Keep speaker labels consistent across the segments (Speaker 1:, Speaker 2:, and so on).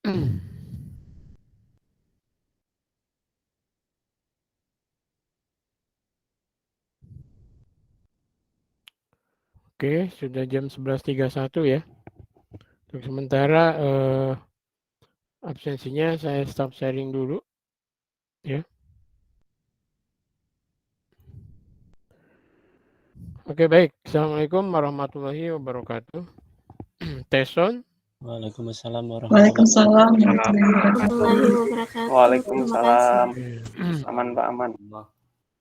Speaker 1: Oke, sudah jam 11.31 ya. Untuk sementara absensinya saya stop sharing dulu ya. Oke, baik. Assalamualaikum warahmatullahi wabarakatuh. Teson.
Speaker 2: Waalaikumsalam
Speaker 3: warahmatullahi wabarakatuh.
Speaker 4: Waalaikumsalam. Aman Pak, aman.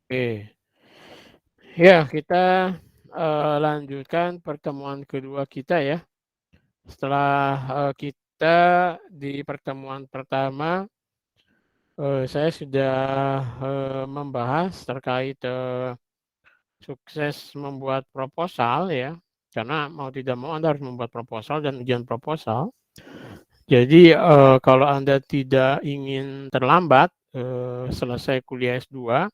Speaker 1: Oke. Ya, kita lanjutkan pertemuan kedua kita ya. Setelah kita di pertemuan pertama saya sudah membahas terkait sukses membuat proposal ya. Karena mau tidak mau Anda harus membuat proposal dan ujian proposal. Jadi kalau Anda tidak ingin terlambat selesai kuliah S2,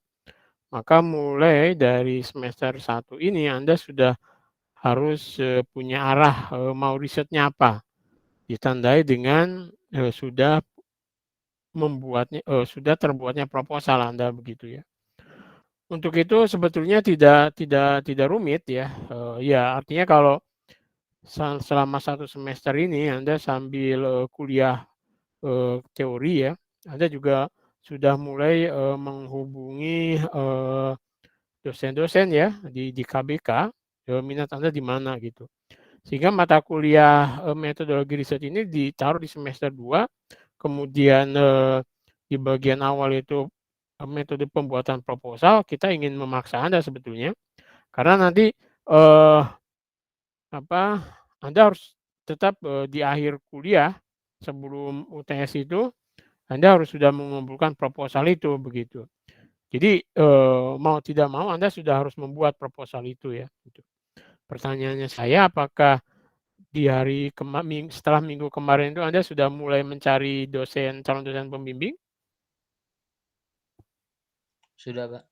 Speaker 1: maka mulai dari semester 1 ini Anda sudah harus punya arah mau risetnya apa. Ditandai dengan sudah terbuatnya proposal Anda begitu ya. Untuk itu sebetulnya tidak rumit ya. Ya artinya kalau selama 1 semester ini Anda sambil kuliah teori ya, Anda juga sudah mulai menghubungi dosen-dosen ya di KBK, minat Anda di mana gitu. Sehingga mata kuliah metodologi riset ini ditaruh di semester 2, kemudian di bagian awal itu metode pembuatan proposal, kita ingin memaksa Anda sebetulnya, karena nanti Anda harus tetap di akhir kuliah sebelum UTS itu Anda harus sudah mengumpulkan proposal itu begitu. Jadi mau tidak mau Anda sudah harus membuat proposal itu ya. Gitu. Pertanyaannya saya, apakah di setelah minggu kemarin itu Anda sudah mulai mencari calon dosen pembimbing?
Speaker 2: Sudah, Pak.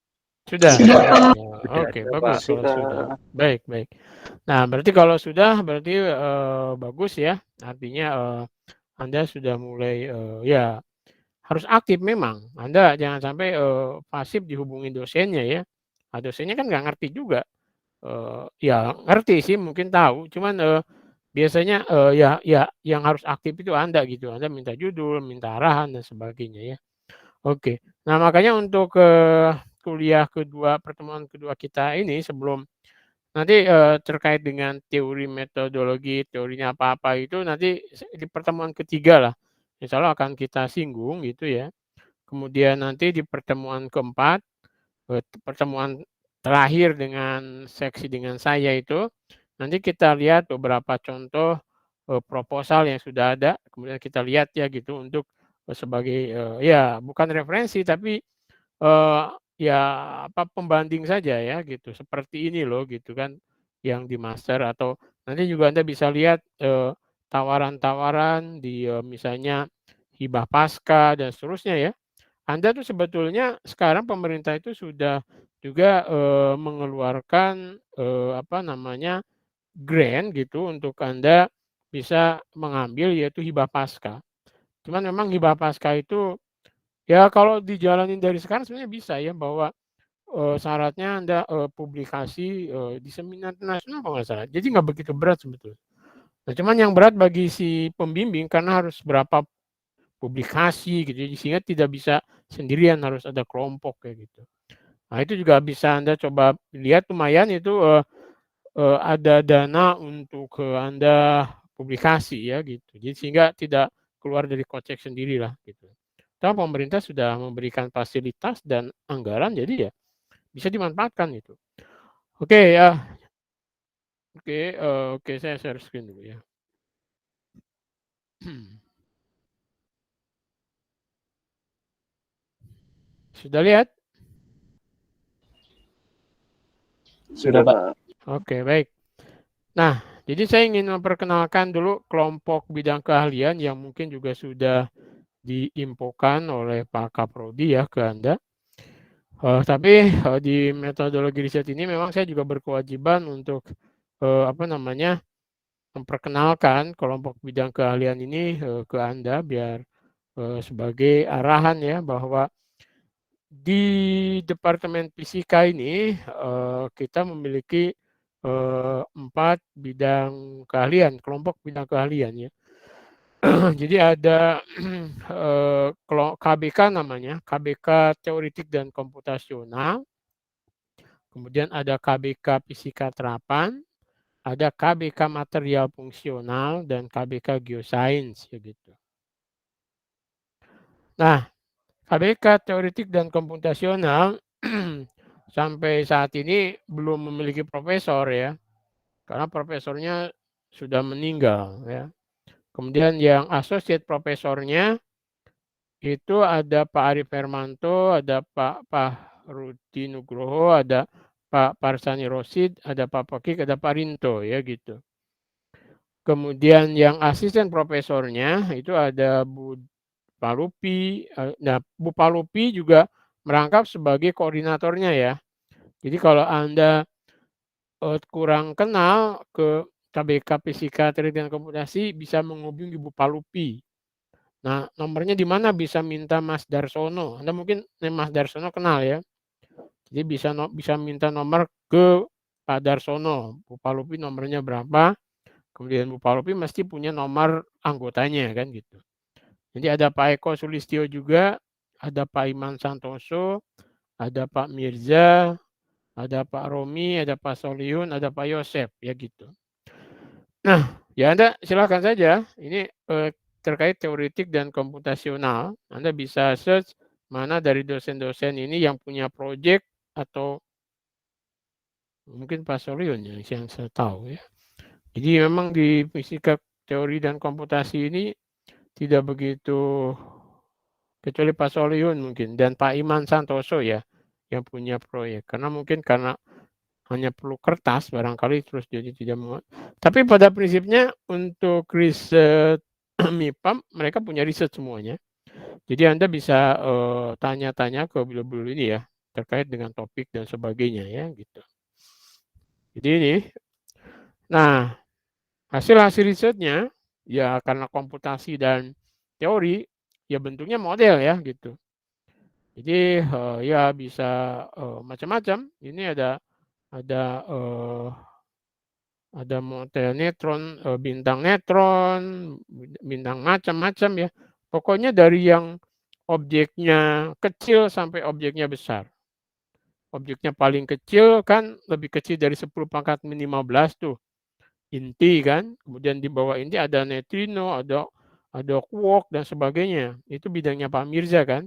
Speaker 1: Sudah. Oke,
Speaker 4: Sudah,
Speaker 1: bagus
Speaker 4: Pak.
Speaker 1: kalau sudah. Baik. Nah, berarti kalau sudah berarti bagus ya. Artinya Anda sudah mulai ya harus aktif memang. Anda jangan sampai pasif dihubungi dosennya ya. Nah, dosennya kan nggak ngerti juga. Ya ngerti sih, mungkin tahu, cuman biasanya ya yang harus aktif itu Anda gitu. Anda minta judul, minta arahan dan sebagainya ya. Oke. Nah, makanya untuk pertemuan kedua kita ini sebelum nanti terkait dengan teori metodologi, teorinya apa-apa itu nanti di pertemuan ketiga lah. Insya Allah akan kita singgung gitu ya. Kemudian nanti di pertemuan keempat, pertemuan terakhir dengan seksi dengan saya itu, nanti kita lihat beberapa contoh proposal yang sudah ada, kemudian kita lihat ya gitu untuk sebagai ya bukan referensi tapi ya pembanding saja ya gitu. Seperti ini loh gitu kan yang di master, atau nanti juga Anda bisa lihat tawaran-tawaran di misalnya hibah pasca dan seterusnya ya. Anda tuh sebetulnya sekarang pemerintah itu sudah juga mengeluarkan grant gitu untuk Anda bisa mengambil yaitu hibah pasca. Cuman memang hibah pasca itu ya kalau dijalanin dari sekarang sebenarnya bisa ya, bahwa syaratnya Anda publikasi di seminar nasional kalau nggak salah. Jadi nggak begitu berat sebetulnya. Nah, cuman yang berat bagi si pembimbing karena harus berapa publikasi gitu, sehingga tidak bisa sendirian, harus ada kelompok kayak gitu. Nah, itu juga bisa Anda coba lihat, lumayan itu ada dana untuk Anda publikasi ya gitu. Jadi sehingga tidak keluar dari kocek sendirilah gitu. Toh pemerintah sudah memberikan fasilitas dan anggaran, jadi ya bisa dimanfaatkan itu. Oke ya. Oke, saya share screen dulu ya. Sudah lihat?
Speaker 4: Sudah, Pak.
Speaker 1: Oke, baik. Nah, jadi saya ingin memperkenalkan dulu kelompok bidang keahlian yang mungkin juga sudah diinfokan oleh Pak Kaprodi ya ke Anda. Tapi di metodologi riset ini memang saya juga berkewajiban untuk memperkenalkan kelompok bidang keahlian ini ke Anda biar sebagai arahan ya bahwa di Departemen Fisika ini kita memiliki 4 bidang keahlian, kelompok bidang keahlian ya. Jadi ada KBK namanya, KBK Teoretik dan Komputasional. Kemudian ada KBK Fisika Terapan, ada KBK Material Fungsional dan KBK Geosains ya gitu. Nah, KBK Teoretik dan Komputasional sampai saat ini belum memiliki profesor ya, karena profesornya sudah meninggal ya. Kemudian yang associate profesornya itu ada Pak Arif Hermanto, ada Pak Rudi Nugroho, ada Pak Parsani Rosid, ada Pak Pakik, ada Pak Rinto ya gitu. Kemudian yang asisten profesornya itu ada Bu Palupi. Nah, Bu Palupi juga merangkap sebagai koordinatornya ya. Jadi kalau Anda kurang kenal ke KBK Fisika Teorik dan Komputasi bisa menghubungi Bu Palupi. Nah, nomornya di mana bisa minta Mas Darsono. Anda mungkin Mas Darsono kenal ya. Jadi bisa minta nomor ke Pak Darsono. Bu Palupi nomornya berapa? Kemudian Bu Palupi mesti punya nomor anggotanya kan gitu. Jadi ada Pak Eko Sulistyo juga, ada Pak Iman Santoso, ada Pak Mirza, ada Pak Romi, ada Pak Soliun, ada Pak Yosef ya gitu. Nah, ya Anda silakan saja. Ini terkait teoretik dan komputasional. Anda bisa search mana dari dosen-dosen ini yang punya proyek atau mungkin Pak Soliun yang saya tahu ya. Jadi memang di fisika teori dan komputasi ini tidak begitu, kecuali Pak Soliun mungkin dan Pak Iman Santoso ya yang punya proyek. Karena mungkin karena hanya perlu kertas barangkali terus jadi tidak mau. Tapi pada prinsipnya untuk riset MIPAM mereka punya riset semuanya. Jadi Anda bisa tanya-tanya ke beliau-beliau ini ya terkait dengan topik dan sebagainya ya gitu. Jadi ini. Nah, hasil risetnya ya karena komputasi dan teori ya bentuknya model ya gitu. Jadi ya bisa macam-macam. Ini ada model netron, bintang netron, bintang macam-macam ya. Pokoknya dari yang objeknya kecil sampai objeknya besar. Objeknya paling kecil kan lebih kecil dari 10 pangkat min 15 tuh. Inti kan, kemudian di bawah inti ada neutrino, ada quark dan sebagainya. Itu bidangnya Pak Mirza kan.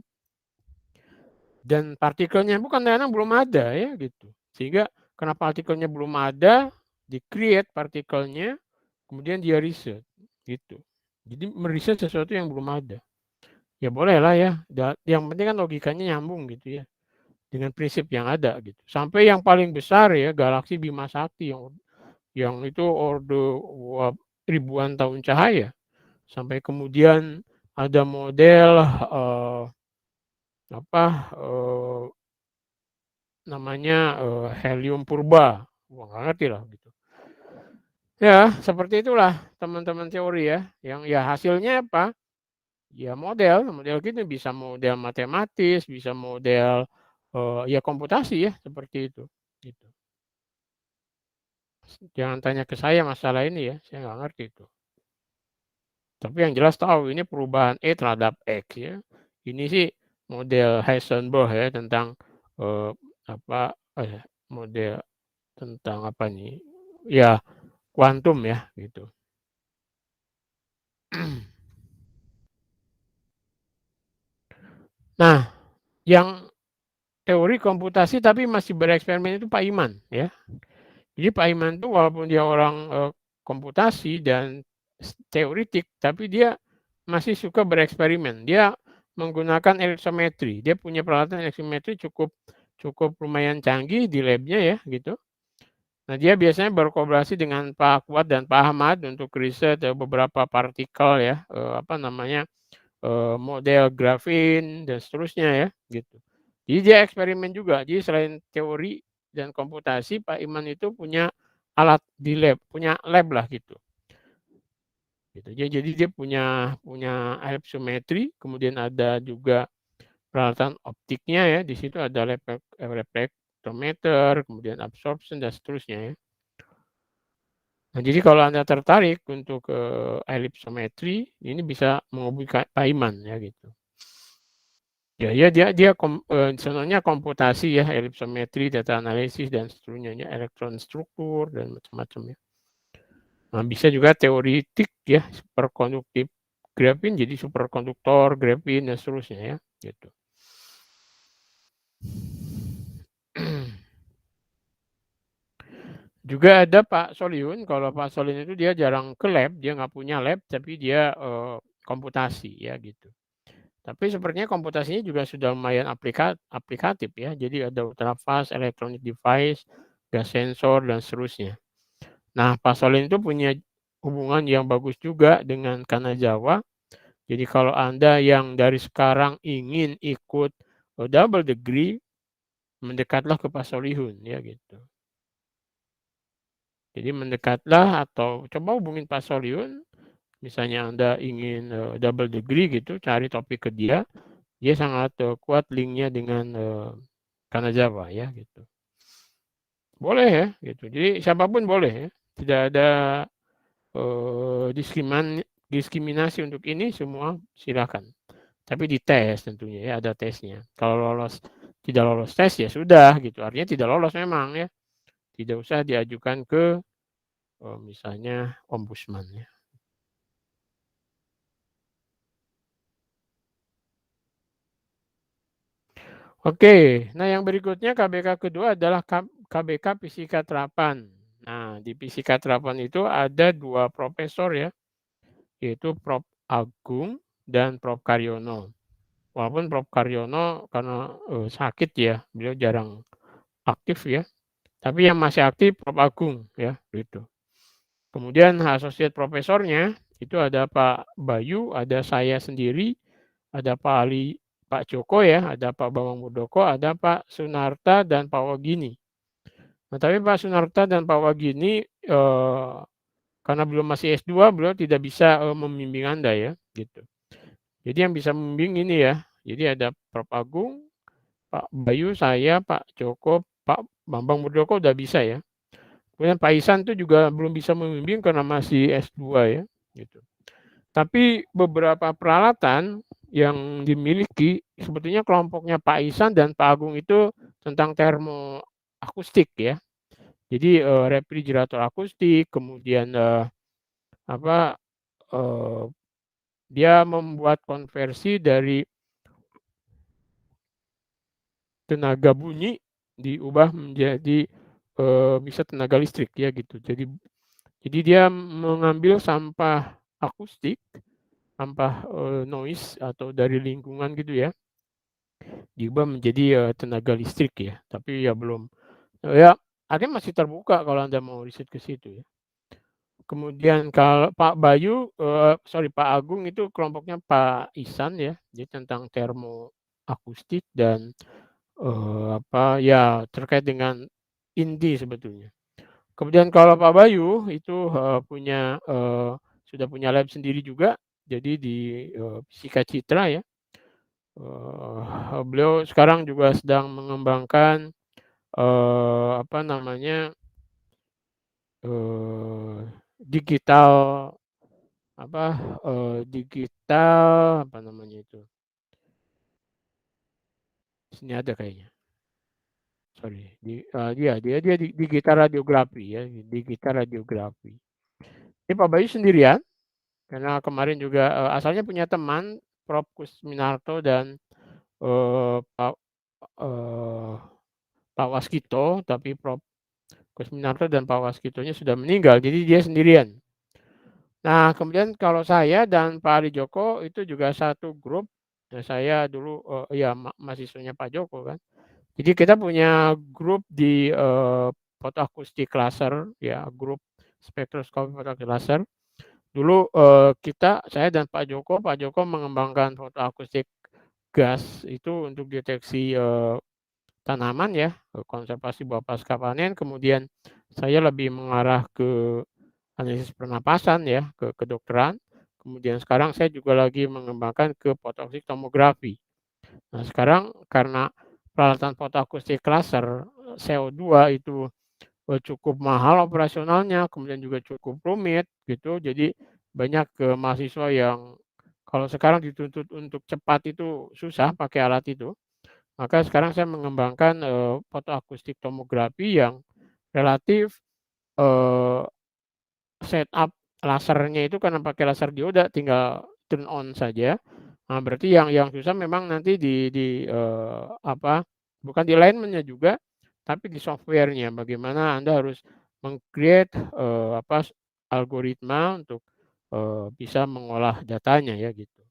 Speaker 1: Dan partikelnya bukan kadang belum ada ya gitu. Sehingga karena partikelnya belum ada, di-create partikelnya, kemudian dia riset gitu. Jadi meriset sesuatu yang belum ada. Ya boleh lah ya. Yang penting kan logikanya nyambung gitu ya. Dengan prinsip yang ada gitu. Sampai yang paling besar ya galaksi Bima Sakti yang itu orde ribuan tahun cahaya. Sampai kemudian ada model namanya helium purba. Wah, nggak ngerti lah gitu. Ya, seperti itulah teman-teman teori ya. Yang ya hasilnya apa? Ya model gitu bisa model matematis, bisa model ya komputasi ya seperti itu. Gitu. Jangan tanya ke saya masalah ini ya, saya nggak ngerti itu. Tapi yang jelas tahu ini perubahan E terhadap X ya. Ini sih model Heisenberg ya tentang model tentang apa nih? Ya kuantum ya gitu. Nah, yang teori komputasi tapi masih bereksperimen itu Pak Iman ya. Jadi Pak Iman itu walaupun dia orang komputasi dan teoritik, tapi dia masih suka bereksperimen. Dia menggunakan ellipsometri. Dia punya peralatan ellipsometri cukup lumayan canggih di labnya ya gitu. Nah dia biasanya berkolaborasi dengan Pak Kuat dan Pak Ahmad untuk riset beberapa partikel ya, model grafin dan seterusnya ya gitu. Jadi dia eksperimen juga. Jadi selain teori dan komputasi, Pak Iman itu punya alat di lab, punya lab lah gitu. Gitu. Jadi dia punya ellipsometri, kemudian ada juga peralatan optiknya ya. Di situ ada reflektometer, kemudian absorption dan seterusnya ya. Nah, jadi kalau Anda tertarik untuk ellipsometri, ini bisa menghubungi Pak Iman ya gitu. Ya dia sebenarnya komputasi ya, ellipsometri, data analisis dan seterusnya, elektron struktur dan macam-macam ya. Nah, bisa juga teoritik ya, superkonduktif grafin jadi superkonduktor grafin dan seterusnya ya, gitu. Juga ada Pak Soliun. Kalau Pak Soliun itu dia jarang ke lab, dia nggak punya lab, tapi dia komputasi ya gitu. Tapi sepertinya komputasinya juga sudah lumayan aplikatif ya. Jadi ada ultrafast, electronic device, gas sensor dan seterusnya. Nah, Pak Soliun itu punya hubungan yang bagus juga dengan Kanazawa. Jadi kalau Anda yang dari sekarang ingin ikut double degree, mendekatlah ke Pak Solihun ya gitu. Jadi mendekatlah atau coba hubungin Pak Soliun, misalnya Anda ingin double degree gitu, cari topik ke dia, dia sangat kuat linknya dengan Kanazawa ya gitu. Boleh ya gitu. Jadi siapapun boleh ya, tidak ada diskriminasi untuk ini, semua silakan. Tapi dites tentunya ya, ada tesnya. Kalau tidak lolos tes ya sudah gitu. Artinya tidak lolos memang ya. Tidak usah diajukan ke misalnya ombudsman ya. Oke, nah yang berikutnya KBK kedua adalah KBK Fisika Terapan. Nah, di Fisika Terapan itu ada 2 profesor ya, yaitu Prof. Agung dan Prof. Karyono. Walaupun Prof. Karyono karena sakit ya, beliau jarang aktif ya. Tapi yang masih aktif Prof. Agung ya, gitu. Kemudian asosiat profesornya itu ada Pak Bayu, ada saya sendiri, ada Pak Ali, Pak Joko ya, ada Pak Bambang Muldoko, ada Pak Sunarta dan Pak Wagini. Nah, tapi Pak Sunarta dan Pak Wagini karena belum masih S2, beliau tidak bisa membimbing Anda ya, gitu. Jadi yang bisa membimbing ini ya. Jadi ada Prof. Agung, Pak Bayu, saya, Pak Joko, Pak Bambang Muldoko udah bisa ya. Kemudian Pak Isan itu juga belum bisa membimbing karena masih S2 ya, gitu. Tapi beberapa peralatan yang dimiliki sebetulnya kelompoknya Pak Isan dan Pak Agung itu tentang termoakustik ya. Jadi refrigerator akustik, kemudian dia membuat konversi dari tenaga bunyi diubah menjadi bisa tenaga listrik ya gitu. Jadi dia mengambil sampah akustik, sampah noise atau dari lingkungan gitu ya, diubah menjadi tenaga listrik ya. Tapi ya belum ya artinya masih terbuka kalau Anda mau riset ke situ ya. Kemudian kalau Pak Bayu, Pak Agung itu kelompoknya Pak Isan ya, jadi tentang termoakustik dan ya terkait dengan inti sebetulnya. Kemudian kalau Pak Bayu itu sudah punya lab sendiri juga, jadi di Fisika Citra ya. Beliau sekarang juga sedang mengembangkan digital itu. Sini ada kayaknya. Sorry, dia digital radiografi ya, digital radiografi. Ini Pak Bayu sendirian, karena kemarin juga asalnya punya teman Prof. Kusminarto dan Pak Waskito, tapi Prof. Kusminarto dan Pak Waskitonya sudah meninggal, jadi dia sendirian. Nah, kemudian kalau saya dan Pak Ali Joko itu juga satu grup. Nah, saya dulu mahasiswanya Pak Joko kan. Jadi kita punya grup di fotoakustik laser ya, grup spektroskopi fotoakustik laser. Dulu saya dan Pak Joko mengembangkan fotoakustik gas itu untuk deteksi tanaman ya, konservasi buah pasca panen. Kemudian saya lebih mengarah ke analisis pernapasan ya, ke kedokteran. kemudian sekarang saya juga lagi mengembangkan ke fotoakustik tomografi. Nah, sekarang karena peralatan fotoakustik laser CO2 itu cukup mahal operasionalnya, kemudian juga cukup rumit gitu. Jadi banyak mahasiswa yang kalau sekarang dituntut untuk cepat itu susah pakai alat itu. Maka sekarang saya mengembangkan fotoakustik tomografi yang relatif setup lasernya itu karena pakai laser dioda tinggal turn on saja. Nah, berarti yang susah memang nanti bukan di alignment-nya juga, tapi di software-nya. Bagaimana Anda harus meng-create algoritma untuk bisa mengolah datanya ya gitu.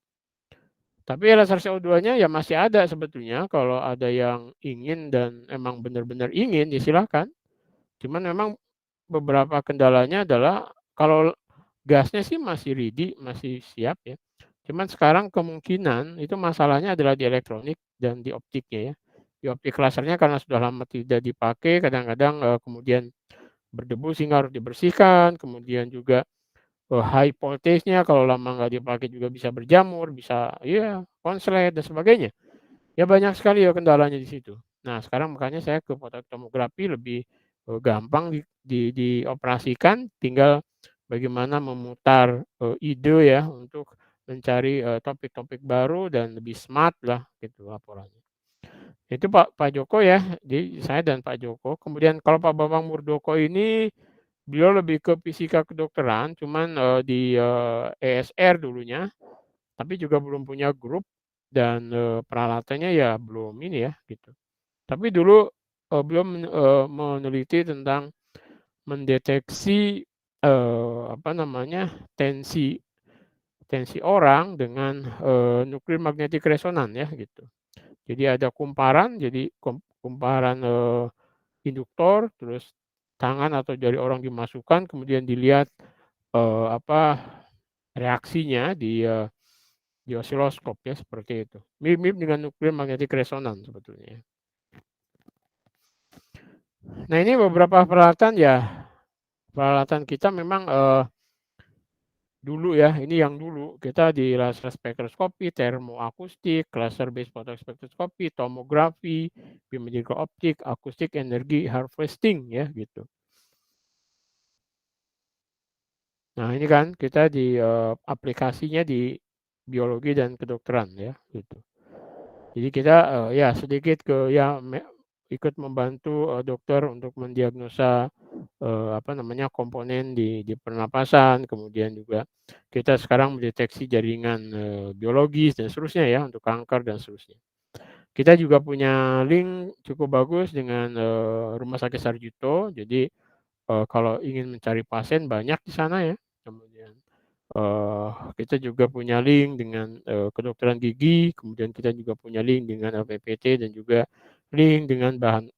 Speaker 1: Tapi laser CO2-nya ya masih ada sebetulnya, kalau ada yang ingin dan emang benar-benar ingin ya silakan. Cuman memang beberapa kendalanya adalah kalau gasnya sih masih ready, masih siap ya. Cuman sekarang kemungkinan itu masalahnya adalah di elektronik dan di optiknya ya. Di optik lasernya karena sudah lama tidak dipakai, kadang-kadang kemudian berdebu sehingga harus dibersihkan, kemudian juga high voltage-nya kalau lama nggak dipakai juga bisa berjamur, bisa ya konslet dan sebagainya. Ya banyak sekali ya kendalanya di situ. Nah, sekarang makanya saya ke fototomografi lebih gampang dioperasikan, tinggal bagaimana memutar ide ya untuk mencari topik-topik baru dan lebih smart lah gitu laporannya. Itu Pak Joko ya, jadi saya dan Pak Joko. Kemudian kalau Pak Bambang Murdoko ini beliau lebih ke fisika kedokteran, cuman di ESR dulunya, tapi juga belum punya grup dan peralatannya ya belum ini ya gitu. Tapi dulu beliau meneliti tentang mendeteksi tensi orang dengan nuklir magnetik resonan ya gitu. Jadi ada kumparan, jadi kumparan induktor, terus tangan atau jari orang dimasukkan, kemudian dilihat reaksinya di osiloskop ya seperti itu. Mirip-mirip dengan nuklir magnetik resonan sebetulnya. Nah ini beberapa peralatan ya, peralatan kita memang dulu ya, ini yang dulu kita di laser spektroskopi, termoakustik, laser based photospektroskopi, tomografi, biomedical optik, akustik, energi harvesting ya gitu. Nah ini kan kita di aplikasinya di biologi dan kedokteran ya gitu. Jadi kita ya sedikit ikut membantu dokter untuk mendiagnosa komponen di pernapasan, kemudian juga kita sekarang mendeteksi jaringan biologis dan seterusnya ya untuk kanker dan seterusnya. Kita juga punya link cukup bagus dengan Rumah Sakit Sarjito. Jadi kalau ingin mencari pasien banyak di sana ya. Kemudian kita juga punya link dengan kedokteran gigi, kemudian kita juga punya link dengan LPPT dan juga link dengan bahan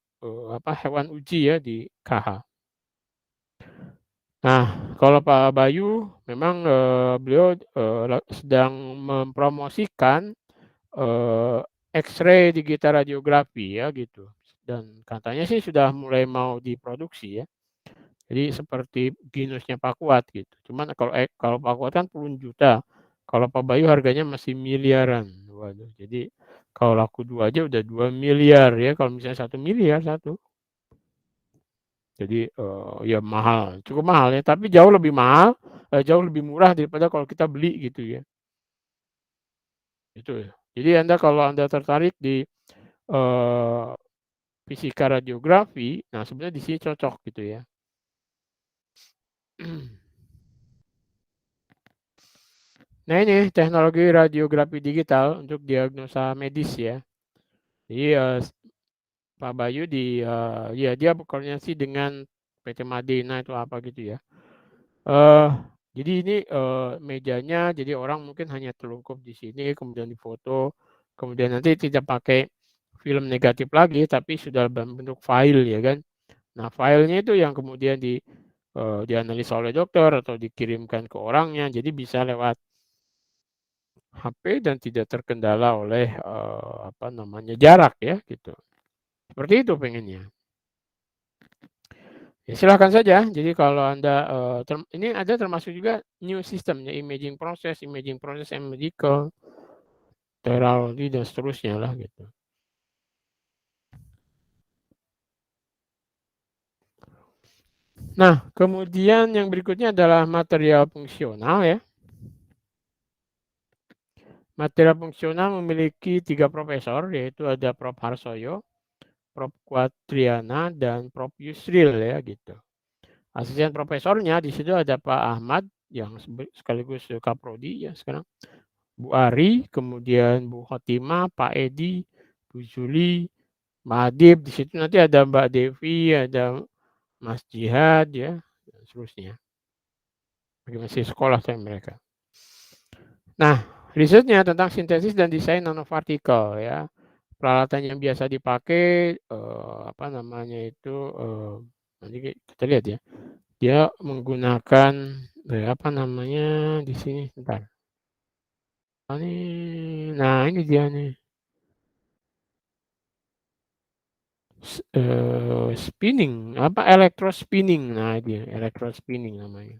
Speaker 1: hewan uji ya di KH. Nah, kalau Pak Bayu memang beliau sedang mempromosikan X-ray digital radiografi ya gitu. Dan katanya sih sudah mulai mau diproduksi ya. Jadi seperti Genusnya Pak Kuat gitu. Cuman kalau Pak Kuat kan puluhan juta. Kalau Pak Bayu harganya masih miliaran. Waduh, jadi kalau laku 2 aja udah 2 miliar ya. Kalau misalnya 1 miliar satu. Jadi ya mahal, cukup mahal ya. Tapi jauh lebih mahal, jauh lebih murah daripada kalau kita beli gitu ya. Itu ya. Jadi kalau Anda tertarik di fisika radiografi, nah sebenarnya di sini cocok gitu ya. Nah ini teknologi radiografi digital untuk diagnosa medis ya. Jadi Pak Bayu ya dia berkoordinasi dengan PT Madena itu apa gitu ya. Jadi ini mejanya jadi orang mungkin hanya terlungkup di sini kemudian difoto, kemudian nanti tidak pakai film negatif lagi tapi sudah dalam bentuk file ya kan. Nah, filenya itu yang kemudian dianalisa oleh dokter atau dikirimkan ke orangnya. Jadi bisa lewat HP dan tidak terkendala oleh jarak ya gitu. Seperti itu pengennya. Ya silakan saja. Jadi kalau Anda, ini ada termasuk juga new system ya, imaging process and medical, terminologi dan seterusnya lah gitu. Nah, kemudian yang berikutnya adalah material fungsional ya. Material fungsional memiliki 3 profesor, yaitu ada Prof. Harsoyo, Prof. Quadriana, dan Prof. Yusril ya gitu. Asisten profesornya di situ ada Pak Ahmad yang sekaligus Kaprodi ya sekarang, Bu Ari, kemudian Bu Khotimah, Pak Edi, Bu Juli, Mbak Adib, di situ nanti ada Mbak Devi, ada Mas Jihad ya, dan seterusnya. Masih sekolah saya mereka. Nah, risetnya tentang sintesis dan desain nanopartikel ya. Peralatan yang biasa dipakai apa namanya itu nanti kita lihat ya. Dia menggunakan apa namanya di sini bentar. Nah, ini dia nih. Spinning apa electrospinning. Nah, dia electrospinning namanya.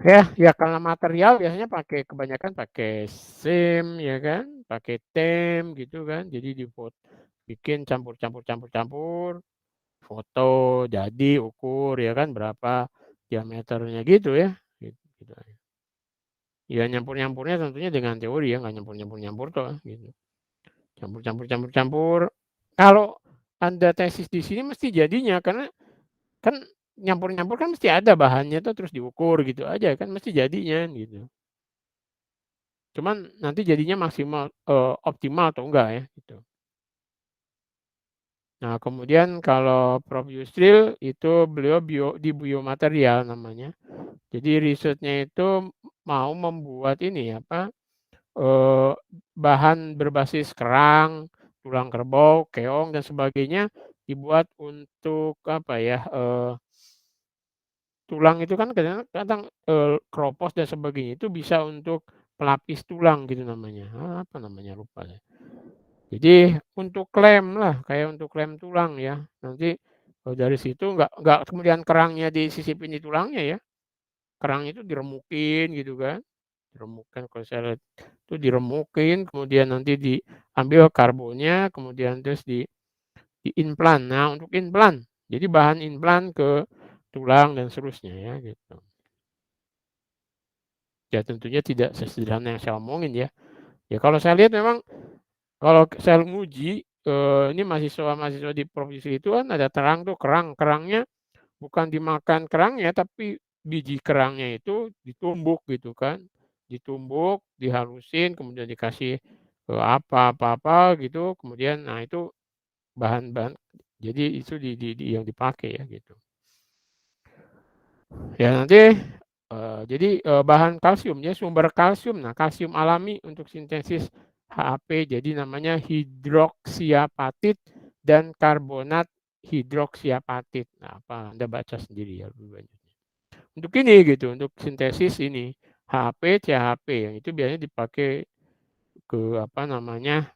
Speaker 1: Ya kalau material biasanya kebanyakan pakai SIM ya kan, pakai TEM gitu kan. Jadi bikin campur, foto jadi ukur ya kan berapa diameternya gitu ya. Gitu. Ya nyampur-nyampurnya tentunya dengan teori ya, nggak nyampur toh gitu. Campur. Kalau Anda tesis di sini mesti jadinya karena kan nyampur kan mesti ada bahannya tuh terus diukur gitu aja kan mesti jadinya gitu. Cuman nanti jadinya maksimal optimal atau enggak ya gitu. Nah, kemudian kalau Prof. Yusril itu beliau di biomaterial namanya. Jadi risetnya itu mau membuat ini apa bahan berbasis kerang, tulang kerbau, keong dan sebagainya dibuat untuk apa ya tulang itu kan kadang-kadang kropos dan sebagainya itu bisa untuk pelapis tulang gitu namanya. Apa namanya lupa ya. Jadi untuk lem lah, kayak untuk lem tulang ya. Nanti dari situ nggak kemudian kerangnya disisipin di tulangnya ya. Kerang itu diremukin gitu kan. Diremukkan kalau saya lihat itu diremukin, kemudian nanti diambil karbonnya, kemudian terus diimplan. Nah, untuk implan. Jadi bahan implan ke tulang dan seterusnya ya gitu. Ya tentunya tidak sesederhana yang saya omongin ya. Ya kalau saya lihat memang kalau saya nguji ini mahasiswa-mahasiswa di provinsi itu kan ada terang tuh kerangnya bukan dimakan kerangnya tapi biji kerangnya itu ditumbuk gitu kan. Ditumbuk, dihalusin, kemudian dikasih apa gitu, kemudian nah itu bahan-bahan jadi itu yang dipakai ya gitu. Ya nanti jadi bahan kalsium ya sumber kalsium. Nah, kalsium alami untuk sintesis HAP jadi namanya hidroksiapatit dan karbonat hidroksiapatit. Nah, apa Anda baca sendiri ya lebih banyak. Untuk ini gitu, untuk sintesis ini HAP, CHP yang itu biasanya dipakai ke apa namanya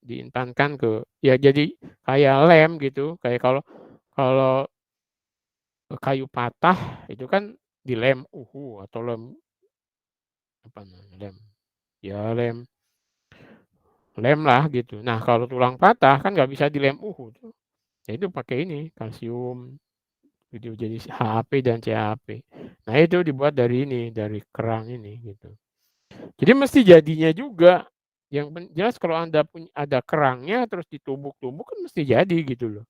Speaker 1: diintankan ke ya jadi kayak lem gitu, kayak kalau kayu patah itu kan dilem uhu atau lem apa namanya lem lah gitu. Nah kalau tulang patah kan nggak bisa dilem uhu tuh. Ya itu pakai ini kalsium gitu jadi HAP dan CHP. Nah itu dibuat dari ini dari kerang ini gitu. Jadi mesti jadinya juga. Yang jelas kalau Anda ada kerangnya terus ditumbuk-tumbuk kan mesti jadi gitu loh.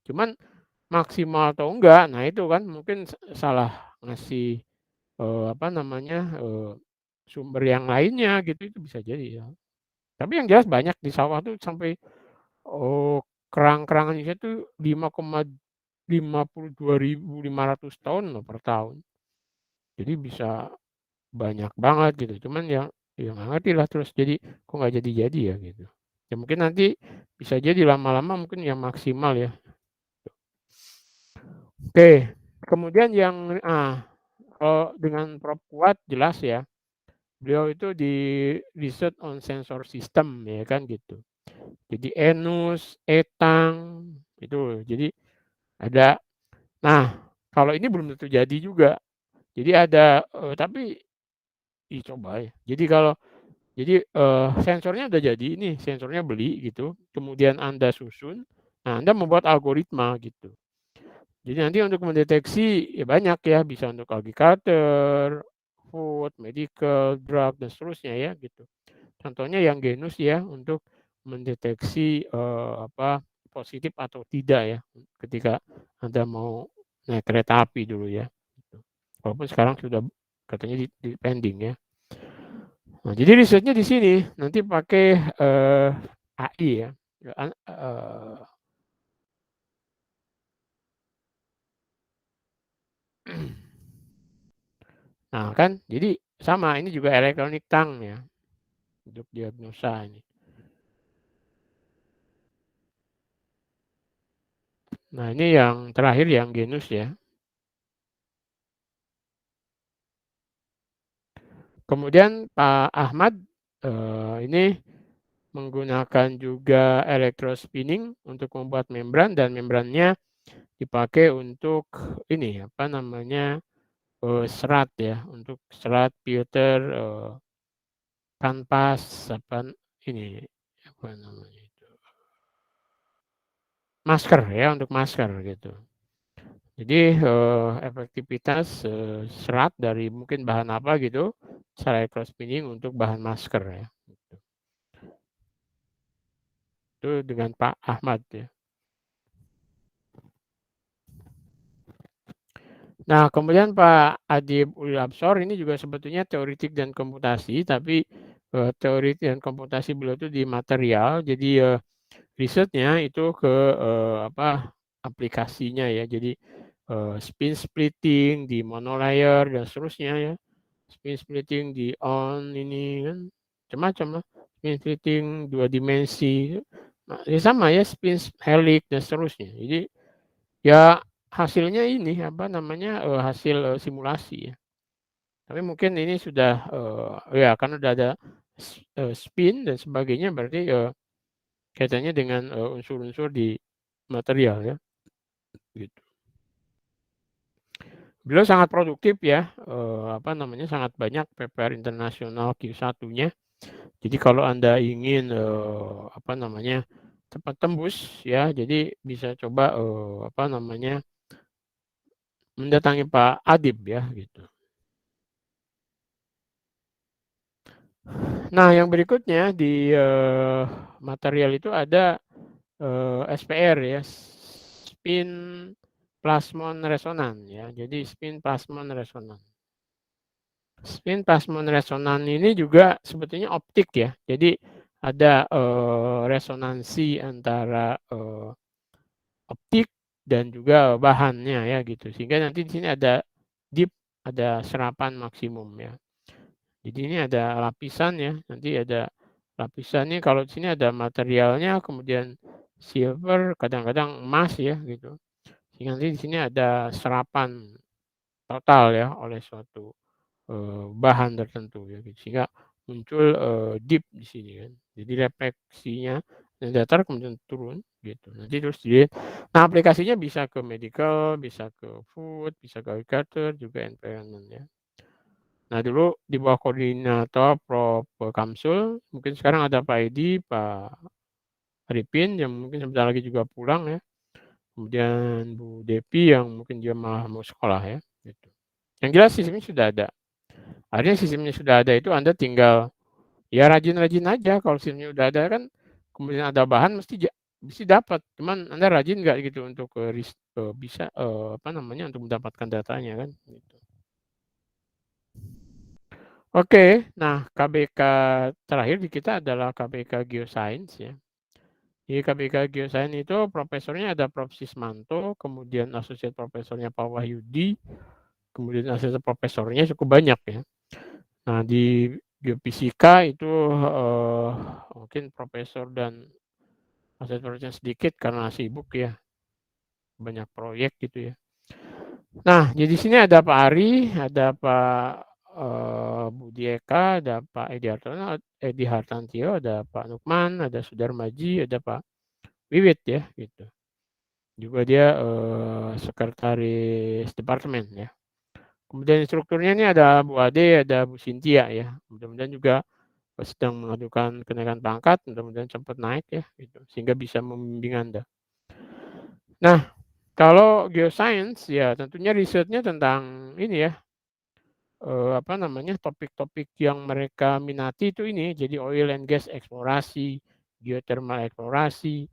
Speaker 1: Cuman maksimal atau enggak, nah itu kan mungkin salah ngasih apa namanya sumber yang lainnya gitu itu bisa jadi ya. Tapi yang jelas banyak di sawah tuh sampai kerang-kerangan Indonesia tuh 5,52.500 ton loh per tahun. Jadi bisa banyak banget gitu. Cuman ya nggak ngerti lah terus jadi kok nggak jadi ya gitu. Ya mungkin nanti bisa jadi lama-lama mungkin yang maksimal ya. Oke, kemudian yang kalau dengan Prof Kuat jelas ya. Beliau itu di research on sensor system ya kan gitu. Jadi ENUS, ETANG, Itu jadi ada. Nah, kalau ini belum tentu jadi juga. Jadi ada tapi coba ya. Jadi sensornya udah jadi ini, sensornya beli gitu. Kemudian Anda susun, nah Anda membuat algoritma gitu. Jadi nanti untuk mendeteksi ya banyak ya, bisa untuk agregator, food, medical, drug dan seterusnya ya gitu. Contohnya yang genus ya untuk mendeteksi positif atau tidak ya ketika Anda mau naik kereta api dulu ya. Gitu. Walaupun sekarang sudah katanya di pending ya. Nah, jadi risetnya di sini nanti pakai AI ya. Nah kan, jadi sama ini juga electronic tongue ya untuk diagnosa ini. Nah ini yang terakhir yang genus ya. Kemudian Pak Ahmad ini menggunakan juga electrospinning untuk membuat membran dan membrannya dipakai untuk ini apa namanya serat ya, untuk serat filter kanvas apa ini apa namanya itu masker ya, untuk masker gitu. Jadi efektivitas serat dari mungkin bahan apa gitu secara electrospinning untuk bahan masker ya. Gitu. Itu dengan Pak Ahmad ya. Nah, kemudian Pak Adib Ulil Absor ini juga sebetulnya teoretik dan komputasi, tapi teoretik dan komputasi beliau itu di material. Jadi risetnya itu ke aplikasinya ya. Jadi spin splitting di monolayer dan seterusnya ya. Spin splitting di on ini kan macam-macam lah. Spin splitting 2 dimensi. Nah, ya sama ya spin helix dan seterusnya. Jadi ya hasilnya ini apa namanya hasil simulasi ya. Tapi mungkin ini sudah ya kan udah ada spin dan sebagainya berarti kaitannya dengan unsur-unsur di material ya. Gitu. Beliau sangat produktif ya, sangat banyak PPR internasional Q1-nya. Jadi kalau Anda ingin cepat tembus ya, jadi bisa coba mendatangi Pak Adib ya gitu. Nah, yang berikutnya di material itu ada SPR ya, spin plasmon resonan ya. Jadi spin plasmon resonan. Spin plasmon resonan ini juga sebetulnya optik ya. Jadi ada resonansi antara optik dan juga bahannya ya gitu. Sehingga nanti di sini ada deep, ada serapan maksimum ya. Jadi ini ada lapisan ya. Nanti ada lapisannya, kalau di sini ada materialnya, kemudian silver, kadang-kadang emas ya gitu. Sehingga nanti di sini ada serapan total ya oleh suatu bahan tertentu ya gitu. Sehingga muncul deep di sini kan. Jadi refleksinya yang datar kemudian turun gitu. Nanti terus nah aplikasinya bisa ke medical, bisa ke food, bisa ke agriculture, juga environment ya. Nah dulu di bawah koordinator Prof. Kamsul, mungkin sekarang ada Pak Edi, Pak Arifin yang mungkin sebentar lagi juga pulang ya. Kemudian Bu Depi yang mungkin dia malah mau sekolah ya. Gitu. Yang jelas sistemnya sudah ada. Artinya sistemnya sudah ada itu Anda tinggal ya rajin-rajin aja. Kalau sistemnya udah ada kan, kemudian ada bahan mesti dapat. Cuman Anda rajin nggak gitu untuk bisa untuk mendapatkan datanya kan. Gitu. Oke, nah KBK terakhir di kita adalah KBK Geoscience ya. Di KBK Geoscience itu profesornya ada Prof. Sismanto, kemudian asosiat profesornya Pak Wahyudi, kemudian asosiat profesornya cukup banyak ya. Nah di geofisika itu mungkin profesor dan asosiat profesornya sedikit karena sibuk ya, banyak proyek gitu ya. Nah jadi sini ada Pak Ari, ada Pak Budi Eka, ada Pak Edi Hartantio, ada Pak Nukman, ada Sudarmaji, ada Pak Wiwit ya gitu. juga dia sekretaris departemen ya. Kemudian instrukturnya ini ada Bu Ade, ada Bu Cynthia ya. Mudah-mudahan juga sedang mengajukan kenaikan pangkat, mudah-mudahan cepat naik ya, gitu, sehingga bisa membimbing Anda. Nah, kalau geoscience ya tentunya risetnya tentang ini ya, apa namanya, topik-topik yang mereka minati itu ini, jadi oil and gas eksplorasi, geothermal eksplorasi,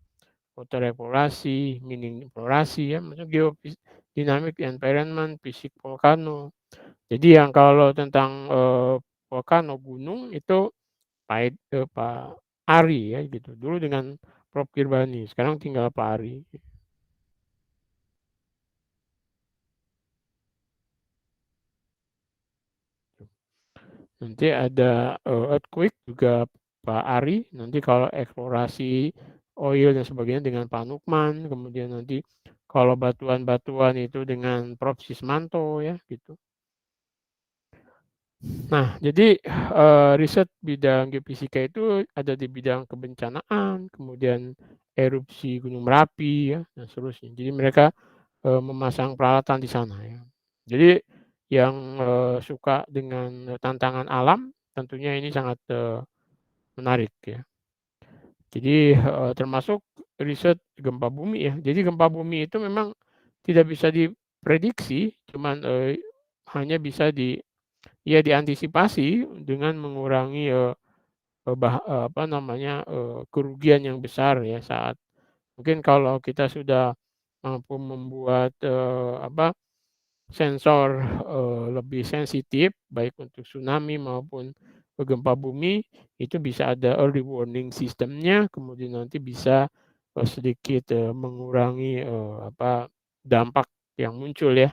Speaker 1: water eksplorasi, mining eksplorasi ya, maksudnya dynamic environment, fisik volcano. Jadi yang kalau tentang volcano gunung itu Pak Ari ya gitu. Dulu dengan Prof. Kirbani, sekarang tinggal Pak Ari. Nanti ada earthquake juga Pak Ari. Nanti kalau eksplorasi oil dan sebagainya dengan Pak Nukman. Kemudian nanti kalau batuan-batuan itu dengan Prof. Sismanto ya gitu. Nah, jadi riset bidang geofisika itu ada di bidang kebencanaan, kemudian erupsi Gunung Merapi ya, dan seterusnya. Jadi mereka memasang peralatan di sana ya. Jadi yang suka dengan tantangan alam tentunya ini sangat menarik ya. Jadi termasuk riset gempa bumi ya. Jadi gempa bumi itu memang tidak bisa diprediksi, cuman hanya bisa diantisipasi dengan mengurangi apa namanya kerugian yang besar ya saat mungkin kalau kita sudah mampu membuat apa sensor lebih sensitif baik untuk tsunami maupun gempa bumi itu bisa ada early warning sistemnya kemudian nanti bisa sedikit mengurangi apa dampak yang muncul ya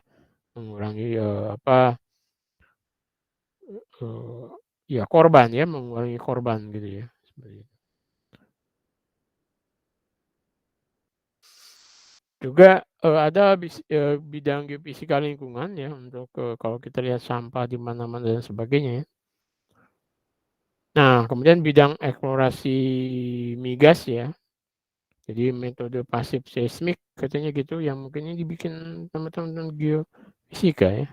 Speaker 1: mengurangi apa ya korban ya mengurangi korban gitu ya seperti itu. Juga ada bidang geofisika lingkungan ya untuk kalau kita lihat sampah di mana-mana dan sebagainya ya. Nah, kemudian bidang eksplorasi migas ya. Jadi metode pasif seismik katanya gitu yang mungkin ini dibikin teman-teman geofisika ya.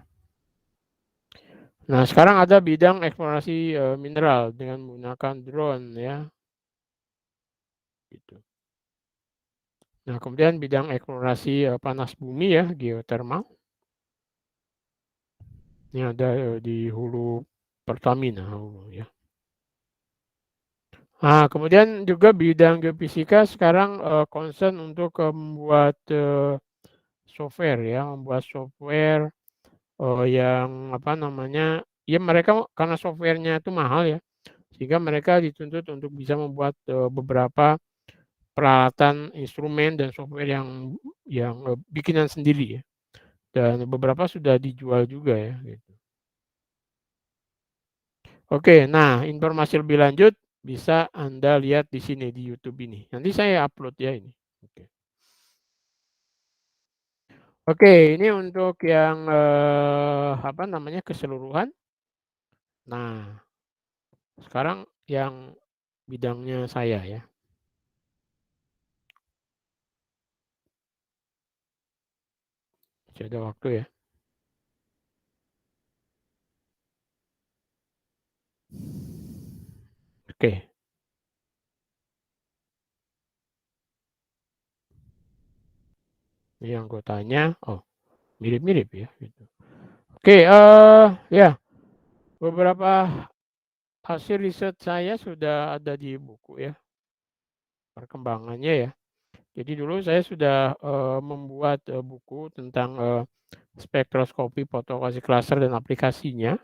Speaker 1: Nah, sekarang ada bidang eksplorasi mineral dengan menggunakan drone ya. Gitu. Nah, kemudian bidang eksplorasi panas bumi ya, geothermal. Ini ada di hulu Pertamina ya. Nah, kemudian juga bidang geofisika sekarang concern untuk membuat software ya, membuat software yang apa namanya, ya mereka karena softwarenya itu mahal ya, sehingga mereka dituntut untuk bisa membuat beberapa peralatan, instrumen dan software yang bikinan sendiri ya. Dan beberapa sudah dijual juga ya gitu. Oke, nah informasi lebih lanjut bisa Anda lihat di sini di YouTube ini. Nanti saya upload ya ini. Oke. Oke, ini untuk yang apa namanya keseluruhan. Nah, sekarang yang bidangnya saya ya. Masih ada waktu ya. Oke. Ini anggotanya, oh mirip-mirip ya. Gitu. Oke, ya beberapa hasil riset saya sudah ada di buku ya. Perkembangannya ya. Jadi dulu saya sudah membuat buku tentang spektroskopi fotokasi klaser dan aplikasinya.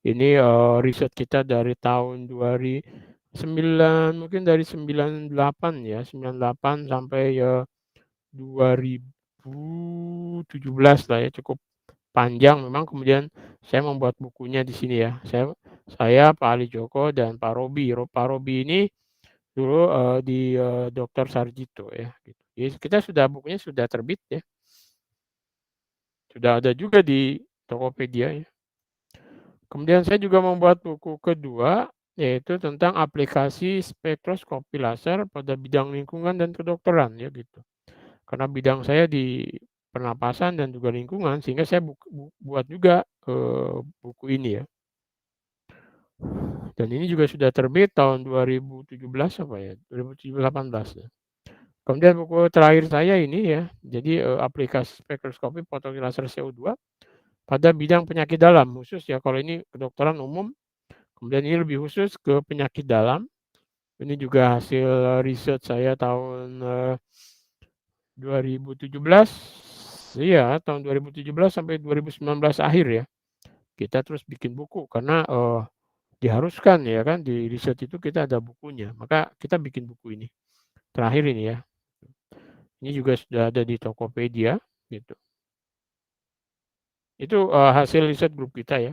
Speaker 1: Ini riset kita dari tahun 2009 mungkin dari 98 ya, 98 sampai 2017 lah ya, cukup panjang memang. Kemudian saya membuat bukunya di sini ya. Saya Pak Ali Joko dan Pak Robi. Pak Robi ini dulu di Dr. Sarjito ya gitu. Jadi kita bukunya sudah terbit ya. Sudah ada juga di Tokopedia ya. Kemudian saya juga membuat buku kedua yaitu tentang aplikasi spektroskopi laser pada bidang lingkungan dan kedokteran ya gitu. karena bidang saya di pernapasan dan juga lingkungan, sehingga saya buat juga buku ini ya. Dan ini juga sudah terbit tahun 2017 apa ya, 2018 ya. Kemudian buku terakhir saya ini ya, jadi aplikasi spektroskopi fotografi laser CO2 pada bidang penyakit dalam khusus ya. Kalau ini kedokteran umum, kemudian ini lebih khusus ke penyakit dalam. Ini juga hasil riset saya tahun 2017, iya tahun 2017 sampai 2019 akhir ya. Kita terus bikin buku karena diharuskan ya kan, di riset itu kita ada bukunya, maka kita bikin buku ini. Terakhir ini ya. Ini juga sudah ada di Tokopedia gitu. Itu hasil riset grup kita ya.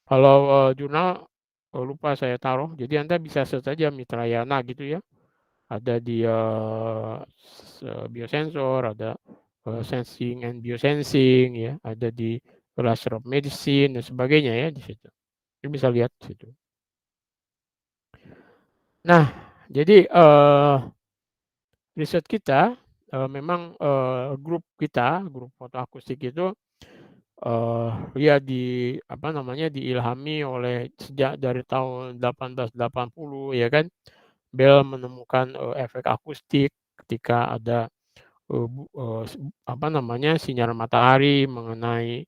Speaker 1: Kalau jurnal lupa saya taruh, jadi Anda bisa search saja Mitrayana gitu ya. Ada di biosensor, ada sensing and biosensing ya, ada di Laser of Medicine dan sebagainya ya di situ. Kita bisa lihat di situ. Nah, jadi riset kita memang grup kita, grup fotoakustik itu ya diilhami oleh sejak dari tahun 1880 ya kan. Bell menemukan efek akustik ketika ada sinar matahari mengenai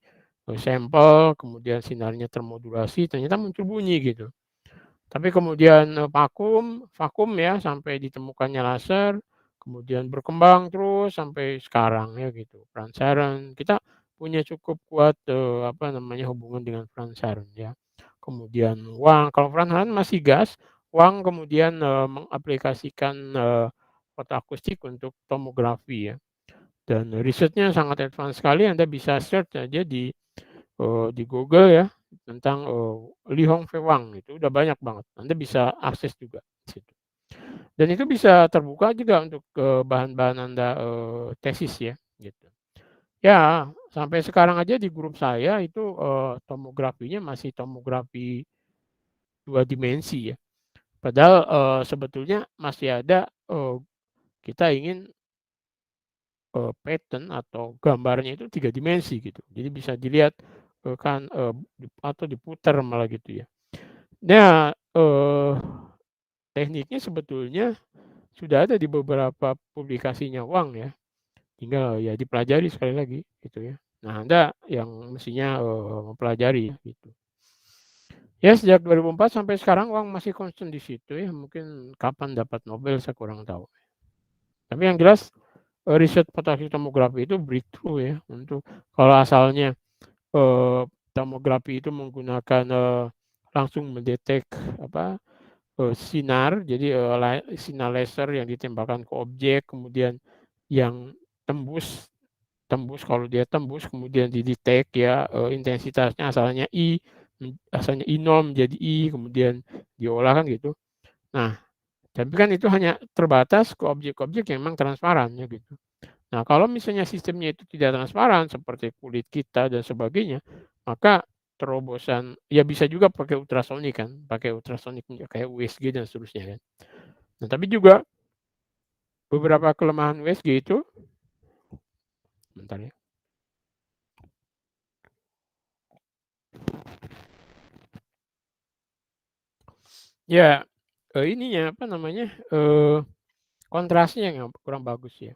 Speaker 1: sampel, kemudian sinarnya termodulasi, ternyata muncul bunyi gitu. Tapi kemudian vakum ya sampai ditemukannya laser, kemudian berkembang terus sampai sekarang ya gitu. Franz Herren, kita punya cukup kuat hubungan dengan Franz Herren ya. Kemudian Wang, kalau Franz Herren masih gas, Wang kemudian mengaplikasikan fotoakustik untuk tomografi ya. Dan risetnya sangat advance sekali, Anda bisa search aja di Google ya tentang Li Hongfei Wang, itu udah banyak banget. Anda bisa akses juga di situ. Dan itu bisa terbuka juga untuk bahan-bahan Anda tesis ya gitu. Ya, sampai sekarang aja di grup saya itu tomografinya masih tomografi 2 dimensi ya. Padahal sebetulnya masih ada kita ingin pattern atau gambarnya itu 3 dimensi gitu. Jadi bisa dilihat atau diputar malah gitu ya. Nah, tekniknya sebetulnya sudah ada di beberapa publikasinya Wang ya. Tinggal ya dipelajari sekali lagi gitu ya. Nah, Anda yang mestinya mempelajari gitu. Ya sejak 2004 sampai sekarang Wang masih konsisten di situ ya. Mungkin kapan dapat Nobel saya kurang tahu. Tapi yang jelas riset fotoakustik tomografi itu breakthrough ya, untuk kalau asalnya tomografi itu menggunakan langsung mendetek sinar, jadi sinar laser yang ditembakkan ke objek, kemudian yang tembus kalau dia tembus kemudian didetek ya intensitasnya asalnya I0 menjadi I, kemudian diolah kan gitu. Nah, tapi kan itu hanya terbatas ke objek-objek yang memang transparan ya gitu. Nah, kalau misalnya sistemnya itu tidak transparan seperti kulit kita dan sebagainya, maka terobosan ya bisa juga pakai ultrasonik kan, pakai ultrasonik kayak USG dan seterusnya kan. Nah, tapi juga beberapa kelemahan USG itu bentar ya. Ya, ininya kontrasnya yang kurang bagus ya.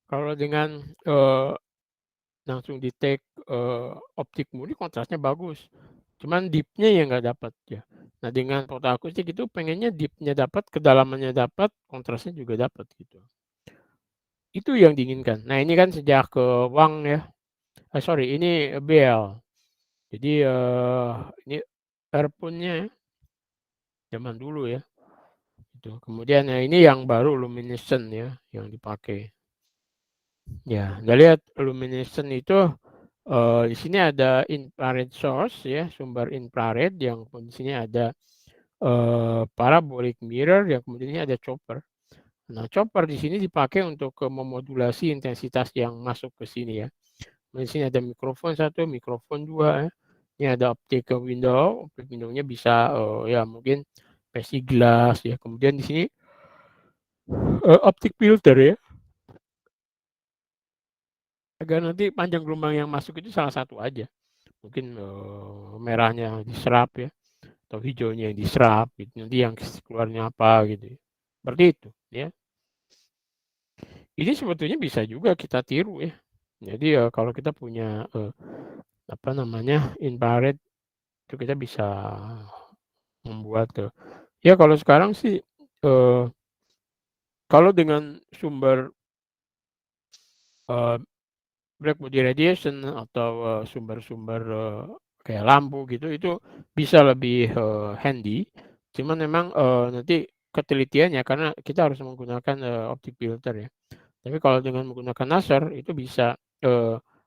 Speaker 1: Kalau dengan langsung di-take optik murni kontrasnya bagus. Cuman deep-nya yang nggak dapat ya. Nah, dengan fotoakustik itu pengennya deep-nya dapat, kedalamannya dapat, kontrasnya juga dapat gitu. Itu yang diinginkan. Nah, ini kan sejak Wang ya. Ini Bell. Jadi ini earphone-nya zaman dulu ya. Gitu. Kemudian ini yang baru luminescent ya yang dipakai. Ya, Anda lihat luminescent itu di sini ada infrared source ya, sumber infrared yang di sini ada parabolic mirror yang kemudian ini ada chopper. Nah, chopper di sini dipakai untuk memodulasi intensitas yang masuk ke sini ya. Di sini ada mikrofon 1, mikrofon 2 ya. Ini ada optical window, optic window-nya bisa ya mungkin plexiglass ya. Kemudian di sini optic filter ya. agar nanti panjang gelombang yang masuk itu salah satu aja. Mungkin merahnya diserap ya, atau hijaunya yang diserap gitu. Nanti yang keluarnya apa gitu. Seperti itu ya. Ini sebetulnya bisa juga kita tiru ya. Jadi kalau kita punya apa namanya infrared itu kita bisa membuat ya kalau sekarang sih kalau dengan sumber black body radiation atau sumber-sumber kayak lampu gitu itu bisa lebih handy. Cuman memang nanti ketelitiannya karena kita harus menggunakan optic filter ya. Tapi kalau dengan menggunakan laser itu bisa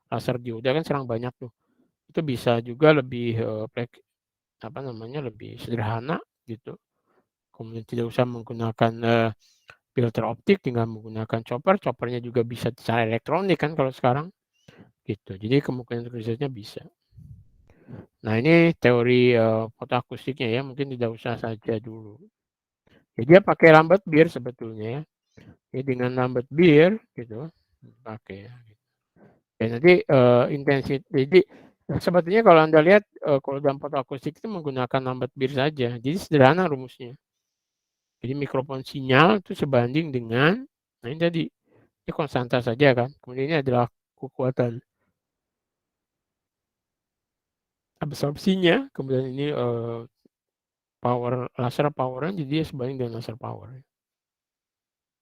Speaker 1: laser dioda kan sekarang banyak tuh. Itu bisa juga lebih apa namanya lebih sederhana gitu. Kemudian tidak usah menggunakan filter optik, tinggal menggunakan choppernya juga bisa secara elektronik kan kalau sekarang gitu. Jadi kemungkinan risetnya bisa. Nah ini teori fotoakustiknya ya, mungkin tidak usah saja dulu. Jadi dia pakai lambat Beer sebetulnya ya. Jadi dengan lambat Beer gitu pakai. Ya nanti intensitas. Jadi sebetulnya kalau Anda lihat kalau dalam fotoakustik itu menggunakan lambat Beer saja. Jadi sederhana rumusnya. Jadi mikrofon sinyal itu sebanding dengan nah ini tadi ini konstanta saja kan. Kemudian ini adalah kekuatan absorpsinya, kemudian ini power laser powernya jadi sebanding dengan laser power.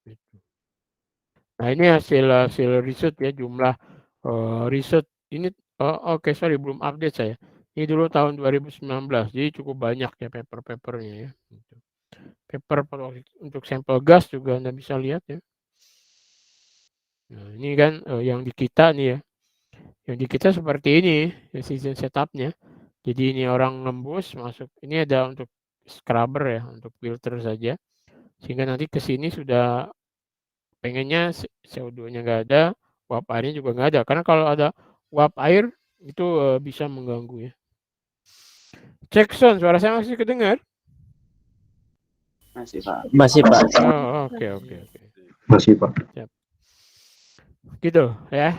Speaker 1: Gitu. Nah ini hasil riset ya jumlah riset ini oke, sorry belum update saya. Ini dulu tahun 2019 jadi cukup banyak ya paper-papernya ya. Gitu. Paper untuk sampel gas juga Anda bisa lihat ya. Nah ini kan yang di kita nih ya. Yang di kita seperti ini ya sistem setupnya. Jadi ini orang nembus masuk. Ini ada untuk scrubber ya, untuk filter saja. Sehingga nanti ke sini sudah pengennya CO2-nya nggak ada, uap airnya juga nggak ada. Karena kalau ada uap air itu bisa mengganggu ya. Cek sound, suara saya masih kedengar?
Speaker 4: Masih Pak.
Speaker 2: Masih Pak.
Speaker 1: Oh, oke.
Speaker 5: Masih Pak.
Speaker 1: Siap. Gitu ya.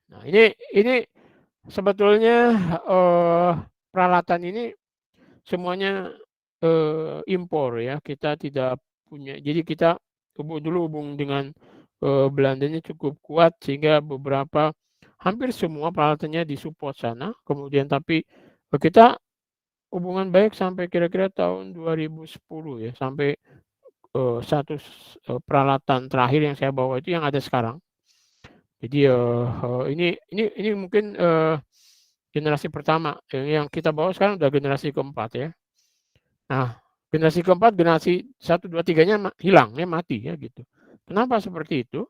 Speaker 1: Nah ini sebetulnya peralatan ini semuanya impor ya. Kita tidak punya. Jadi kita hubung dengan Belandanya cukup kuat sehingga beberapa hampir semua peralatannya disupport sana. Kemudian tapi kita hubungan baik sampai kira-kira tahun 2010 ya, sampai satu peralatan terakhir yang saya bawa itu yang ada sekarang. Jadi ini mungkin generasi pertama yang kita bawa sekarang udah generasi keempat ya. Nah generasi keempat, generasi 1, 2, 3-nya hilang ya, mati ya gitu. Kenapa seperti itu?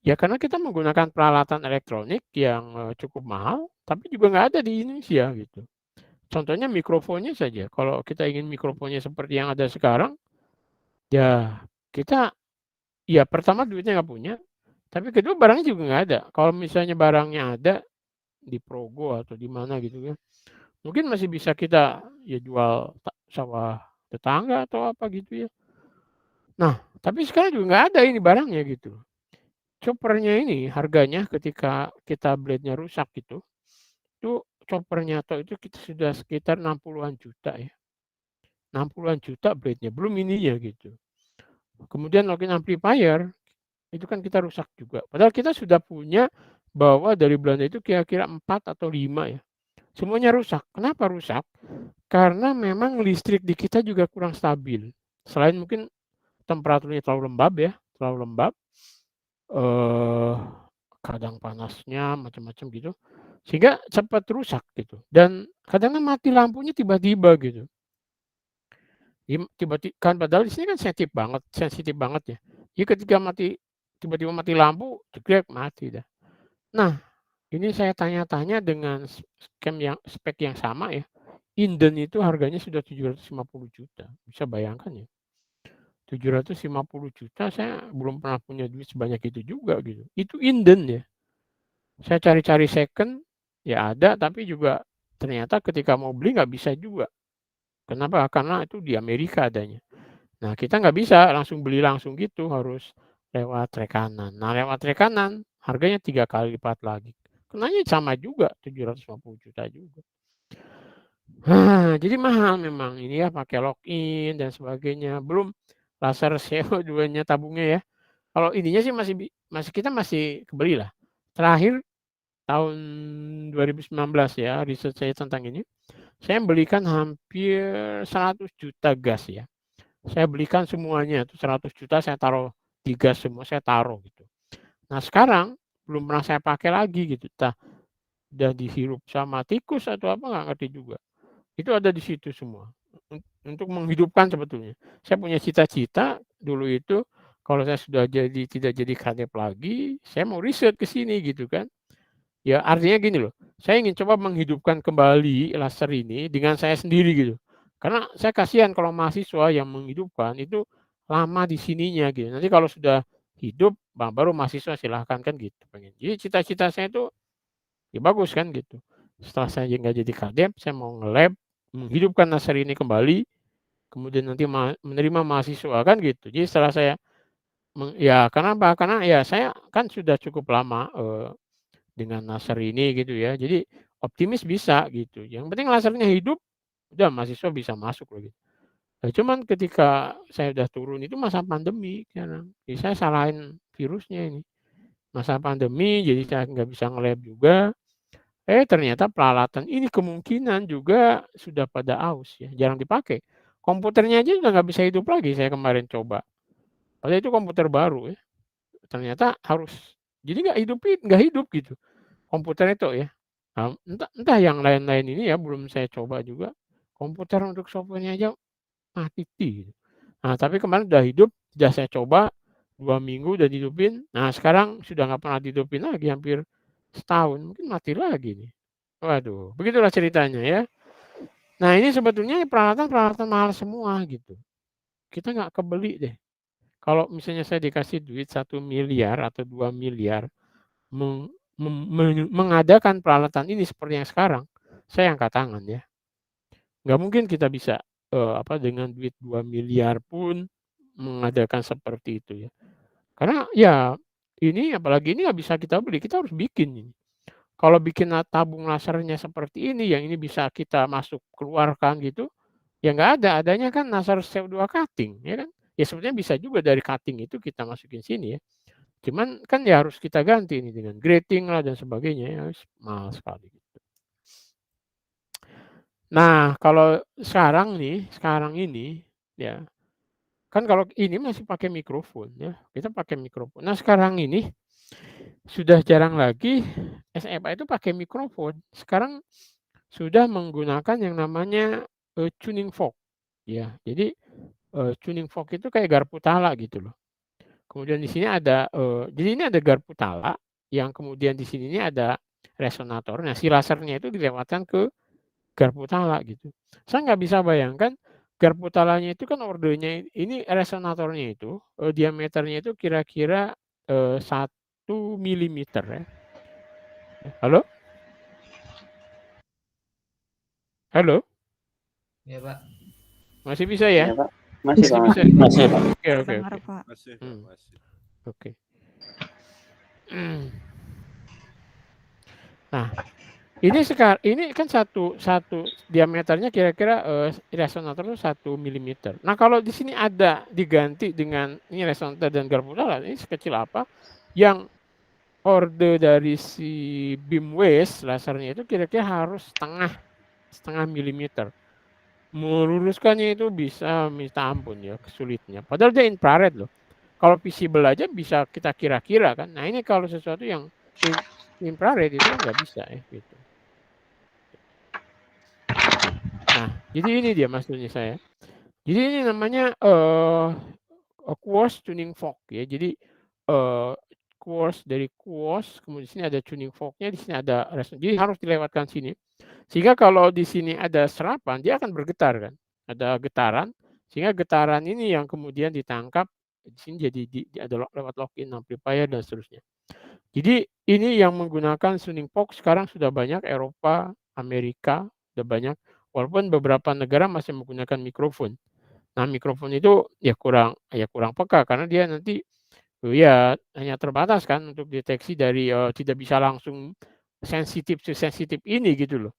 Speaker 1: Ya karena kita menggunakan peralatan elektronik yang cukup mahal, tapi juga nggak ada di Indonesia gitu. Contohnya mikrofonnya saja. Kalau kita ingin mikrofonnya seperti yang ada sekarang, ya kita ya pertama duitnya nggak punya, tapi kedua barangnya juga nggak ada. Kalau misalnya barangnya ada di Progo atau di mana gitu kan, mungkin masih bisa kita ya jual sawah tetangga atau apa gitu ya. Nah, tapi sekarang juga nggak ada ini barangnya gitu. Choppernya ini harganya ketika kita blade-nya rusak gitu, itu choppernya atau itu kita sudah sekitar 60-an juta ya. 60-an juta blade-nya, belum ininya gitu. Kemudian login amplifier, itu kan kita rusak juga. Padahal kita sudah punya bahwa dari Belanda itu kira-kira 4 atau 5 ya. Semuanya rusak. Kenapa rusak? Karena memang listrik di kita juga kurang stabil. Selain mungkin temperaturnya terlalu lembab ya, terlalu lembab. Kadang panasnya macam-macam gitu. Sehingga cepat rusak gitu. Dan kadang mati lampunya tiba-tiba gitu. Tiba-tiba kan padahal di sini kan sensitif banget ya. Jadi ketika tiba-tiba mati lampu, jegrek mati dah. Nah, ini saya tanya-tanya dengan spek yang sama ya. Inden itu harganya sudah 750 juta. Bisa bayangkan ya. 750 juta saya belum pernah punya duit sebanyak itu juga gitu. Itu inden ya. Saya cari-cari second ya ada, tapi juga ternyata ketika mau beli nggak bisa juga. Kenapa? Karena itu di Amerika adanya. Nah kita nggak bisa langsung beli langsung gitu, harus lewat rekanan. Nah lewat rekanan harganya 3 kali lipat lagi. kenanya sama juga 750 juta juga. Jadi mahal memang ini ya pakai login dan sebagainya. Belum laser CO2-nya tabungnya ya. Kalau ininya sih masih kita masih kebeli lah. Terakhir tahun 2019 ya riset saya tentang ini. Saya belikan hampir 100 juta gas ya. Saya belikan semuanya tuh 100 juta saya taruh di gas semua saya taruh gitu. Nah sekarang belum pernah saya pakai lagi gitu. Entah udah dihirup sama tikus atau apa nggak ngerti juga. Itu ada di situ semua. Untuk menghidupkan sebetulnya. Saya punya cita-cita dulu itu kalau saya sudah tidak jadi kadep lagi, saya mau riset ke sini gitu kan. Ya artinya gini loh, saya ingin coba menghidupkan kembali laser ini dengan saya sendiri gitu. Karena saya kasihan kalau mahasiswa yang menghidupkan itu lama di sininya gitu. Nanti kalau sudah hidup, baru mahasiswa silahkan kan gitu pengen. Jadi cita-cita saya itu ya bagus kan gitu. Setelah saya nggak jadi kadep, saya mau nge-lab, menghidupkan laser ini kembali, kemudian nanti menerima mahasiswa kan gitu. Jadi setelah saya ya kenapa? Karena ya saya kan sudah cukup lama dengan laser ini gitu ya. Jadi optimis bisa gitu. Yang penting lasernya hidup, udah mahasiswa bisa masuk lagi. Nah, cuman ketika saya udah turun itu masa pandemi sekarang. Jadi saya salahin virusnya ini. Masa pandemi jadi saya nggak bisa nge-lab juga. Ternyata peralatan ini kemungkinan juga sudah pada aus ya, jarang dipakai. Komputernya aja udah nggak bisa hidup lagi saya kemarin coba. Padahal itu komputer baru ya. Ternyata harus jadi nggak hidup gitu komputer itu ya. Nah, entah yang lain-lain ini ya belum saya coba juga. Komputer untuk software-nya aja mati gitu. Nah, tapi kemarin udah hidup, sudah saya coba 2 minggu udah dihidupin. Nah, sekarang sudah nggak pernah dihidupin lagi hampir setahun, mungkin mati lagi nih. Waduh, begitulah ceritanya ya. Nah, ini sebetulnya peralatan-peralatan mahal semua gitu. Kita nggak kebeli deh. Kalau misalnya saya dikasih duit 1 miliar atau 2 miliar mengadakan peralatan ini seperti yang sekarang, saya angkat tangan ya. Nggak mungkin kita bisa dengan duit 2 miliar pun mengadakan seperti itu ya. Karena ya ini apalagi ini nggak bisa kita beli, kita harus bikin ini. Kalau bikin tabung lasernya seperti ini, yang ini bisa kita masuk keluarkan gitu, ya nggak ada. Adanya kan laser CO2 cutting, ya kan? Ya sebetulnya bisa juga dari cutting itu kita masukin sini ya. Cuman kan ya harus kita ganti ini dengan grating lah dan sebagainya ya, mahal sekali. Nah kalau sekarang ini ya, kan kalau ini masih pakai mikrofon ya, kita pakai mikrofon. Nah sekarang ini sudah jarang lagi SMA itu pakai mikrofon. Sekarang sudah menggunakan yang namanya tuning fork ya. Jadi tuning fork itu kayak garpu tala gitu loh. Kemudian di sini ada jadi ini ada garpu tala yang kemudian di sini ini ada resonator. Nah, si lasernya itu dilewatkan ke garpu tala gitu. Saya nggak bisa bayangkan garpu talanya itu kan ordenya ini resonatornya itu diameternya itu kira-kira 1 milimeter ya. Halo? Halo?
Speaker 2: Ya, Pak.
Speaker 1: Masih bisa ya?
Speaker 4: Ya, Pak. Masih, Pak.
Speaker 1: bisa.
Speaker 2: Masih.
Speaker 1: Oke.
Speaker 5: Dengar, Pak.
Speaker 6: Masih,
Speaker 1: Hmm.
Speaker 6: masih.
Speaker 1: Oke. Nah, ini kan satu diameternya kira-kira resonator itu 1 milimeter. Nah, kalau di sini ada diganti dengan ini resonator dan garpu tala, ini sekecil apa yang orde dari si beamways lasernya itu kira-kira harus setengah milimeter. Meluruskannya itu bisa minta ampun ya, kesulitnya. Padahal dia infrared loh. Kalau visible aja bisa kita kira-kira kan. Nah, ini kalau sesuatu yang infrared itu kan nggak bisa ya gitu. Nah, jadi ini dia maksudnya saya. Jadi ini namanya quartz tuning fork ya. Jadi quartz dari quartz, kemudian di sini ada tuning forknya, di sini ada resonance. Jadi harus dilewatkan sini. Sehingga kalau di sini ada serapan, dia akan bergetar kan. Ada getaran, sehingga getaran ini yang kemudian ditangkap di sini jadi ada lewat lock-in amplifier dan seterusnya. Jadi ini yang menggunakan tuning fork sekarang sudah banyak, Eropa, Amerika, sudah banyak. Walaupun beberapa negara masih menggunakan mikrofon. Nah, mikrofon itu ya kurang peka karena dia nanti ya hanya terbatas kan untuk deteksi dari tidak bisa langsung sensitif ini gitu loh.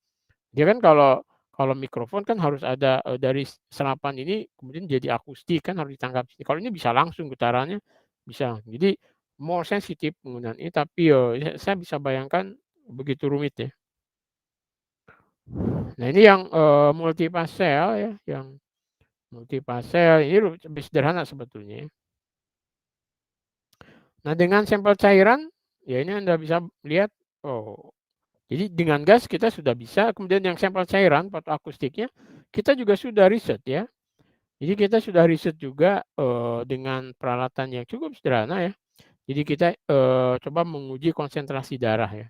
Speaker 1: Dia kan kalau mikrofon kan harus ada, dari senapan ini kemudian jadi akustik kan harus ditangkap sini. Kalau ini bisa langsung getarannya bisa. Jadi more sensitif penggunaan ini tapi, saya bisa bayangkan begitu rumit ya. Nah ini yang, multi-pasel ya, yang multi-pasel ini lebih sederhana sebetulnya ya. Nah dengan sampel cairan, ya ini Anda bisa lihat, oh jadi dengan gas kita sudah bisa, kemudian yang sampel cairan fotoakustiknya kita juga sudah riset ya. Jadi kita sudah riset juga, dengan peralatan yang cukup sederhana ya. Jadi kita, coba menguji konsentrasi darah ya.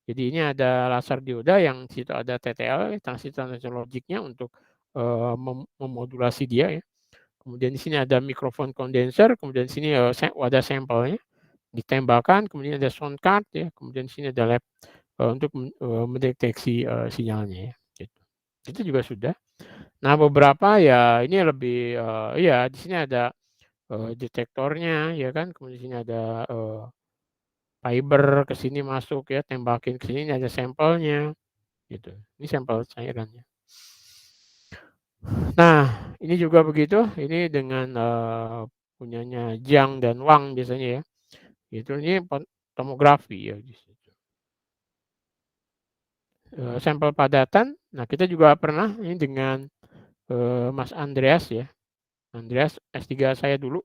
Speaker 1: Jadi ini ada laser dioda yang di situ ada TTL, transistor logiknya untuk, memodulasi dia ya. Kemudian di sini ada mikrofon kondenser, kemudian di sini, wadah sampelnya ditembakkan, kemudian ada sound card ya, kemudian di sini ada lab, untuk mendeteksi, sinyalnya ya, gitu. Itu juga sudah. Nah beberapa ya ini lebih, iya di sini ada, detektornya ya kan, kemudian di sini ada, fiber ke sini masuk ya, tembakin ke sini, ini ada sampelnya gitu. Ini sampel cairannya. Nah ini juga begitu, ini dengan, punyanya Jiang dan Wang biasanya ya, itu ini tomografi ya di situ. Sampel padatan, nah kita juga pernah ini dengan, Mas Andreas ya, Andreas S3 saya dulu.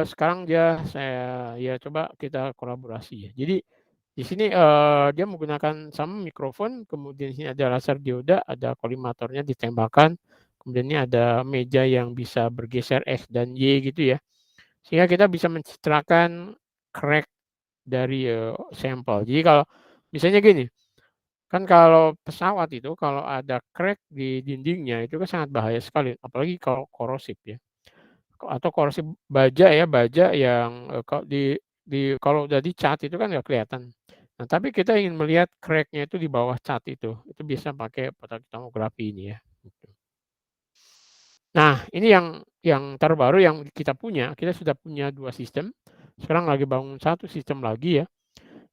Speaker 1: Sekarang saya ya coba kita kolaborasi ya. Jadi di sini, dia menggunakan sama mikrofon, kemudian di sini ada laser dioda, ada kolimatornya ditembakkan, kemudian ini ada meja yang bisa bergeser X dan Y gitu ya. Sehingga kita bisa mencitrakan crack dari, sampel. Jadi kalau misalnya gini, kan kalau pesawat itu kalau ada crack di dindingnya itu kan sangat bahaya sekali, apalagi kalau korosif ya. Atau korosif baja ya, baja yang, kalau udah dicat itu kan nggak kelihatan. Nah, tapi kita ingin melihat crack-nya itu di bawah cat itu bisa pakai fotografi ini ya, gitu. Nah, ini yang terbaru yang kita punya, kita sudah punya 2 sistem, sekarang lagi bangun 1 sistem lagi ya.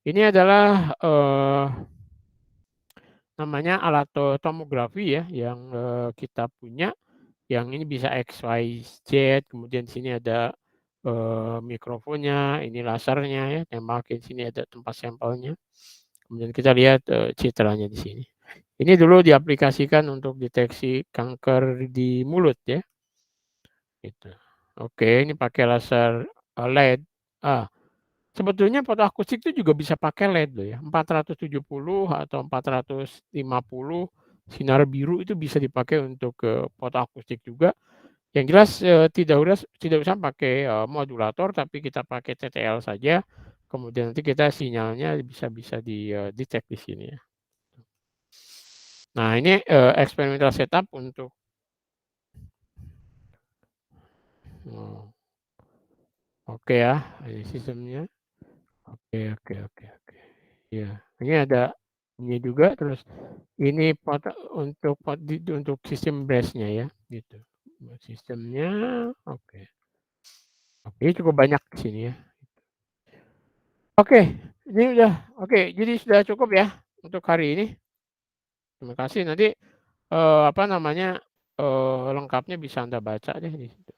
Speaker 1: Ini adalah, namanya alat, tomografi ya yang, kita punya, yang ini bisa X, Y, Z, kemudian di sini ada, mikrofonnya, ini lasernya ya, tembakin, sini ada tempat sampelnya. Kemudian kita lihat, citranya di sini. Ini dulu diaplikasikan untuk deteksi kanker di mulut ya, gitu. Oke, ini pakai laser, LED. Ah, sebetulnya fotoakustik itu juga bisa pakai LED loh ya, 470 atau 450 sinar biru itu bisa dipakai untuk, fotoakustik juga. Yang jelas, tidak usah pakai, modulator, tapi kita pakai TTL saja, kemudian nanti kita sinyalnya bisa bisa detect di sini ya. Nah ini, experimental setup untuk oh, oke ya, ini sistemnya. Oke. Iya, ini ada ini juga, terus ini untuk sistem brace-nya ya, gitu. Sistemnya oke. Oke, cukup banyak di sini ya. Oke, ini udah oke, jadi sudah cukup ya untuk hari ini. Terima kasih, nanti, apa namanya, lengkapnya bisa Anda baca deh di situ.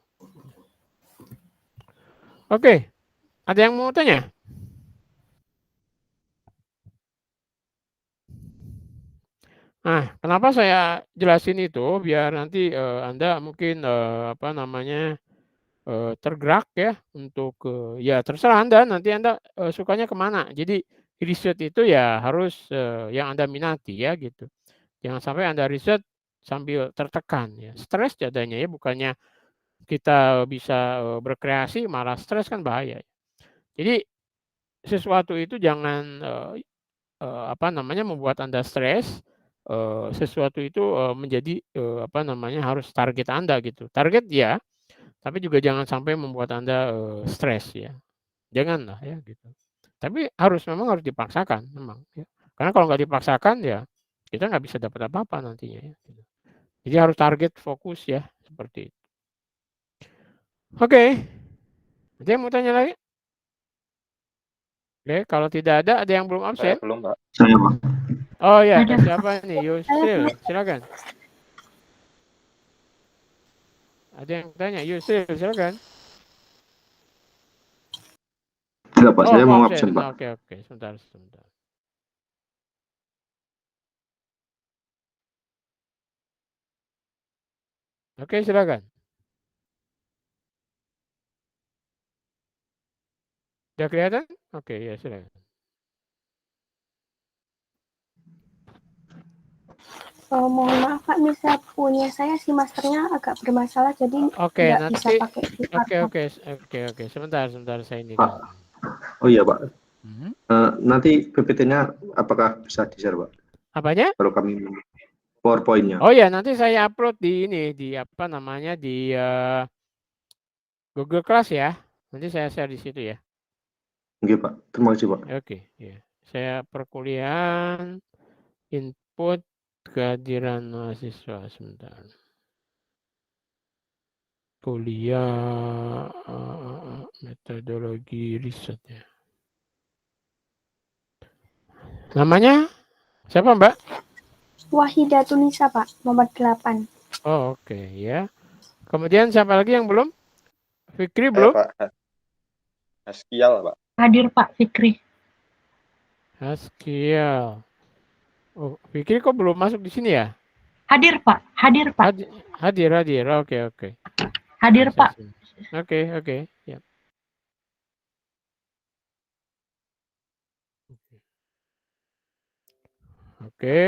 Speaker 1: Oke, ada yang mau tanya? Nah, kenapa saya jelasin itu biar nanti, Anda mungkin, apa namanya, tergerak ya untuk, ya terserah Anda, nanti Anda, sukanya kemana. Jadi riset itu ya harus, yang Anda minati ya gitu. Jangan sampai Anda riset sambil tertekan ya, stres jadinya ya, bukannya kita bisa, berkreasi malah stres kan bahaya. Jadi sesuatu itu jangan, apa namanya, membuat Anda stres, sesuatu itu, menjadi, apa namanya, harus target Anda gitu. Target ya, tapi juga jangan sampai membuat Anda, stres ya, janganlah ya gitu. Tapi memang harus dipaksakan memang ya, karena kalau nggak dipaksakan ya kita nggak bisa dapat apa-apa nantinya ya gitu. Jadi harus target, fokus ya, seperti itu. Oke, ada yang mau tanya lagi? Oke, kalau tidak ada yang belum
Speaker 4: Saya
Speaker 1: absen?
Speaker 4: belum, Pak.
Speaker 5: Saya, Pak.
Speaker 1: Oh ya,
Speaker 3: Ada.
Speaker 1: siapa ini? Yusril, silakan. Ada yang tanya, Yusril, silakan.
Speaker 5: Tidak, Pak.
Speaker 1: Oh,
Speaker 5: Saya mau
Speaker 1: absen.
Speaker 5: absen, Pak.
Speaker 1: Oke, sebentar. Oke, silakan. Sudah kelihatan? Oke, ya silakan.
Speaker 6: Mohon maaf Pak, bisa punya saya si masternya agak bermasalah jadi
Speaker 1: Oke,
Speaker 6: nggak
Speaker 1: nanti
Speaker 6: bisa pakai QR code.
Speaker 1: oke. Sebentar saya ini.
Speaker 5: Pak. Oh iya, Pak. Nanti PPT-nya apakah bisa di-share, Pak?
Speaker 1: Apanya?
Speaker 5: Kalau kami PowerPoint-nya.
Speaker 1: Oh ya, nanti saya upload di ini, di apa namanya, di Google Class ya. Nanti saya share di situ ya.
Speaker 5: Oke, Pak. Terima kasih, Pak.
Speaker 1: Oke, ya. Saya perkuliahan input kehadiran mahasiswa sebentar. Kuliah metodologi riset ya. Namanya siapa, Mbak?
Speaker 6: Wahida Tunisa Pak, nomor 8.
Speaker 1: Oh, oke ya. Kemudian siapa lagi yang belum? Fikri
Speaker 4: Saya,
Speaker 1: belum?
Speaker 4: Pak. Haskial, Pak.
Speaker 3: Hadir Pak Fikri.
Speaker 1: Haskial. Oh, Fikri kok belum masuk di sini ya?
Speaker 3: Hadir Pak.
Speaker 1: Hadir. Oke.
Speaker 3: Hadir Pak.
Speaker 1: Oke. Ya. Oke,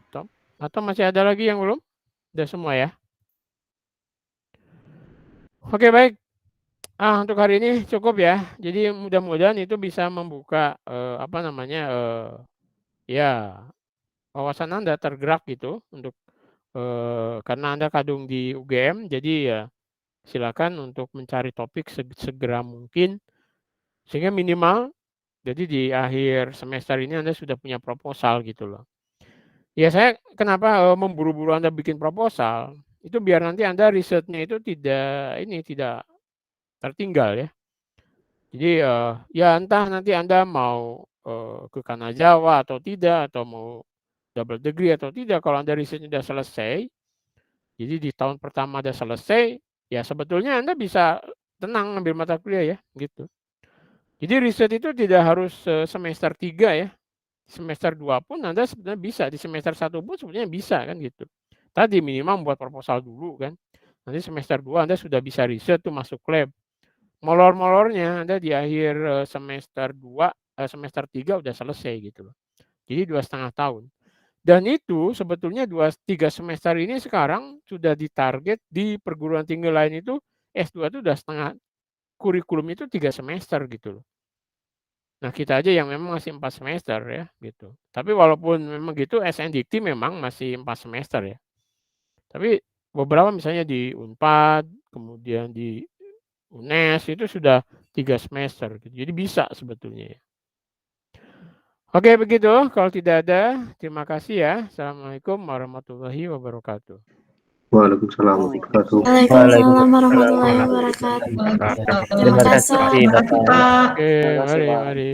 Speaker 1: stop. Atau masih ada lagi yang belum? Udah semua ya? Oke, baik. Untuk hari ini cukup ya. Jadi mudah-mudahan itu bisa membuka ya wawasan Anda tergerak gitu untuk karena Anda kadung di UGM, jadi ya silakan untuk mencari topik segera mungkin sehingga minimal jadi di akhir semester ini Anda sudah punya proposal gitu loh. Ya saya kenapa memburu-buru Anda bikin proposal itu biar nanti Anda risetnya itu tidak tertinggal ya. Jadi ya entah nanti Anda mau ke Kana Jawa atau tidak atau mau double degree atau tidak, kalau Anda risetnya sudah selesai, jadi di tahun pertama Anda selesai, ya sebetulnya Anda bisa tenang ambil mata kuliah ya gitu. Jadi riset itu tidak harus semester 3 ya. Semester 2 pun Anda sebenarnya bisa, di semester 1 pun sebenarnya bisa kan gitu. Tadi minimal buat proposal dulu kan. Nanti semester 2 Anda sudah bisa riset tuh masuk lab. Molor-molornya Anda di akhir semester 2, semester 3 udah selesai gitu loh. Jadi 2,5 tahun. Dan itu sebetulnya 3 semester ini sekarang sudah ditarget di perguruan tinggi lain itu S2 itu udah setengah kurikulum itu 3 semester gitu loh. Nah, kita aja yang memang masih 4 semester ya gitu. Tapi walaupun memang gitu SNDikti memang masih 4 semester ya. Tapi beberapa misalnya di Unpad, kemudian di UNES itu sudah 3 semester gitu. Jadi bisa sebetulnya ya. Oke, begitu. Kalau tidak ada, terima kasih ya. Assalamualaikum warahmatullahi wabarakatuh.
Speaker 5: Waalaikumsalam warahmatullahi wabarakatuh.
Speaker 3: Waalaikumsalam warahmatullahi wabarakatuh.
Speaker 2: Terima kasih, Bapak.
Speaker 1: Oke, mari.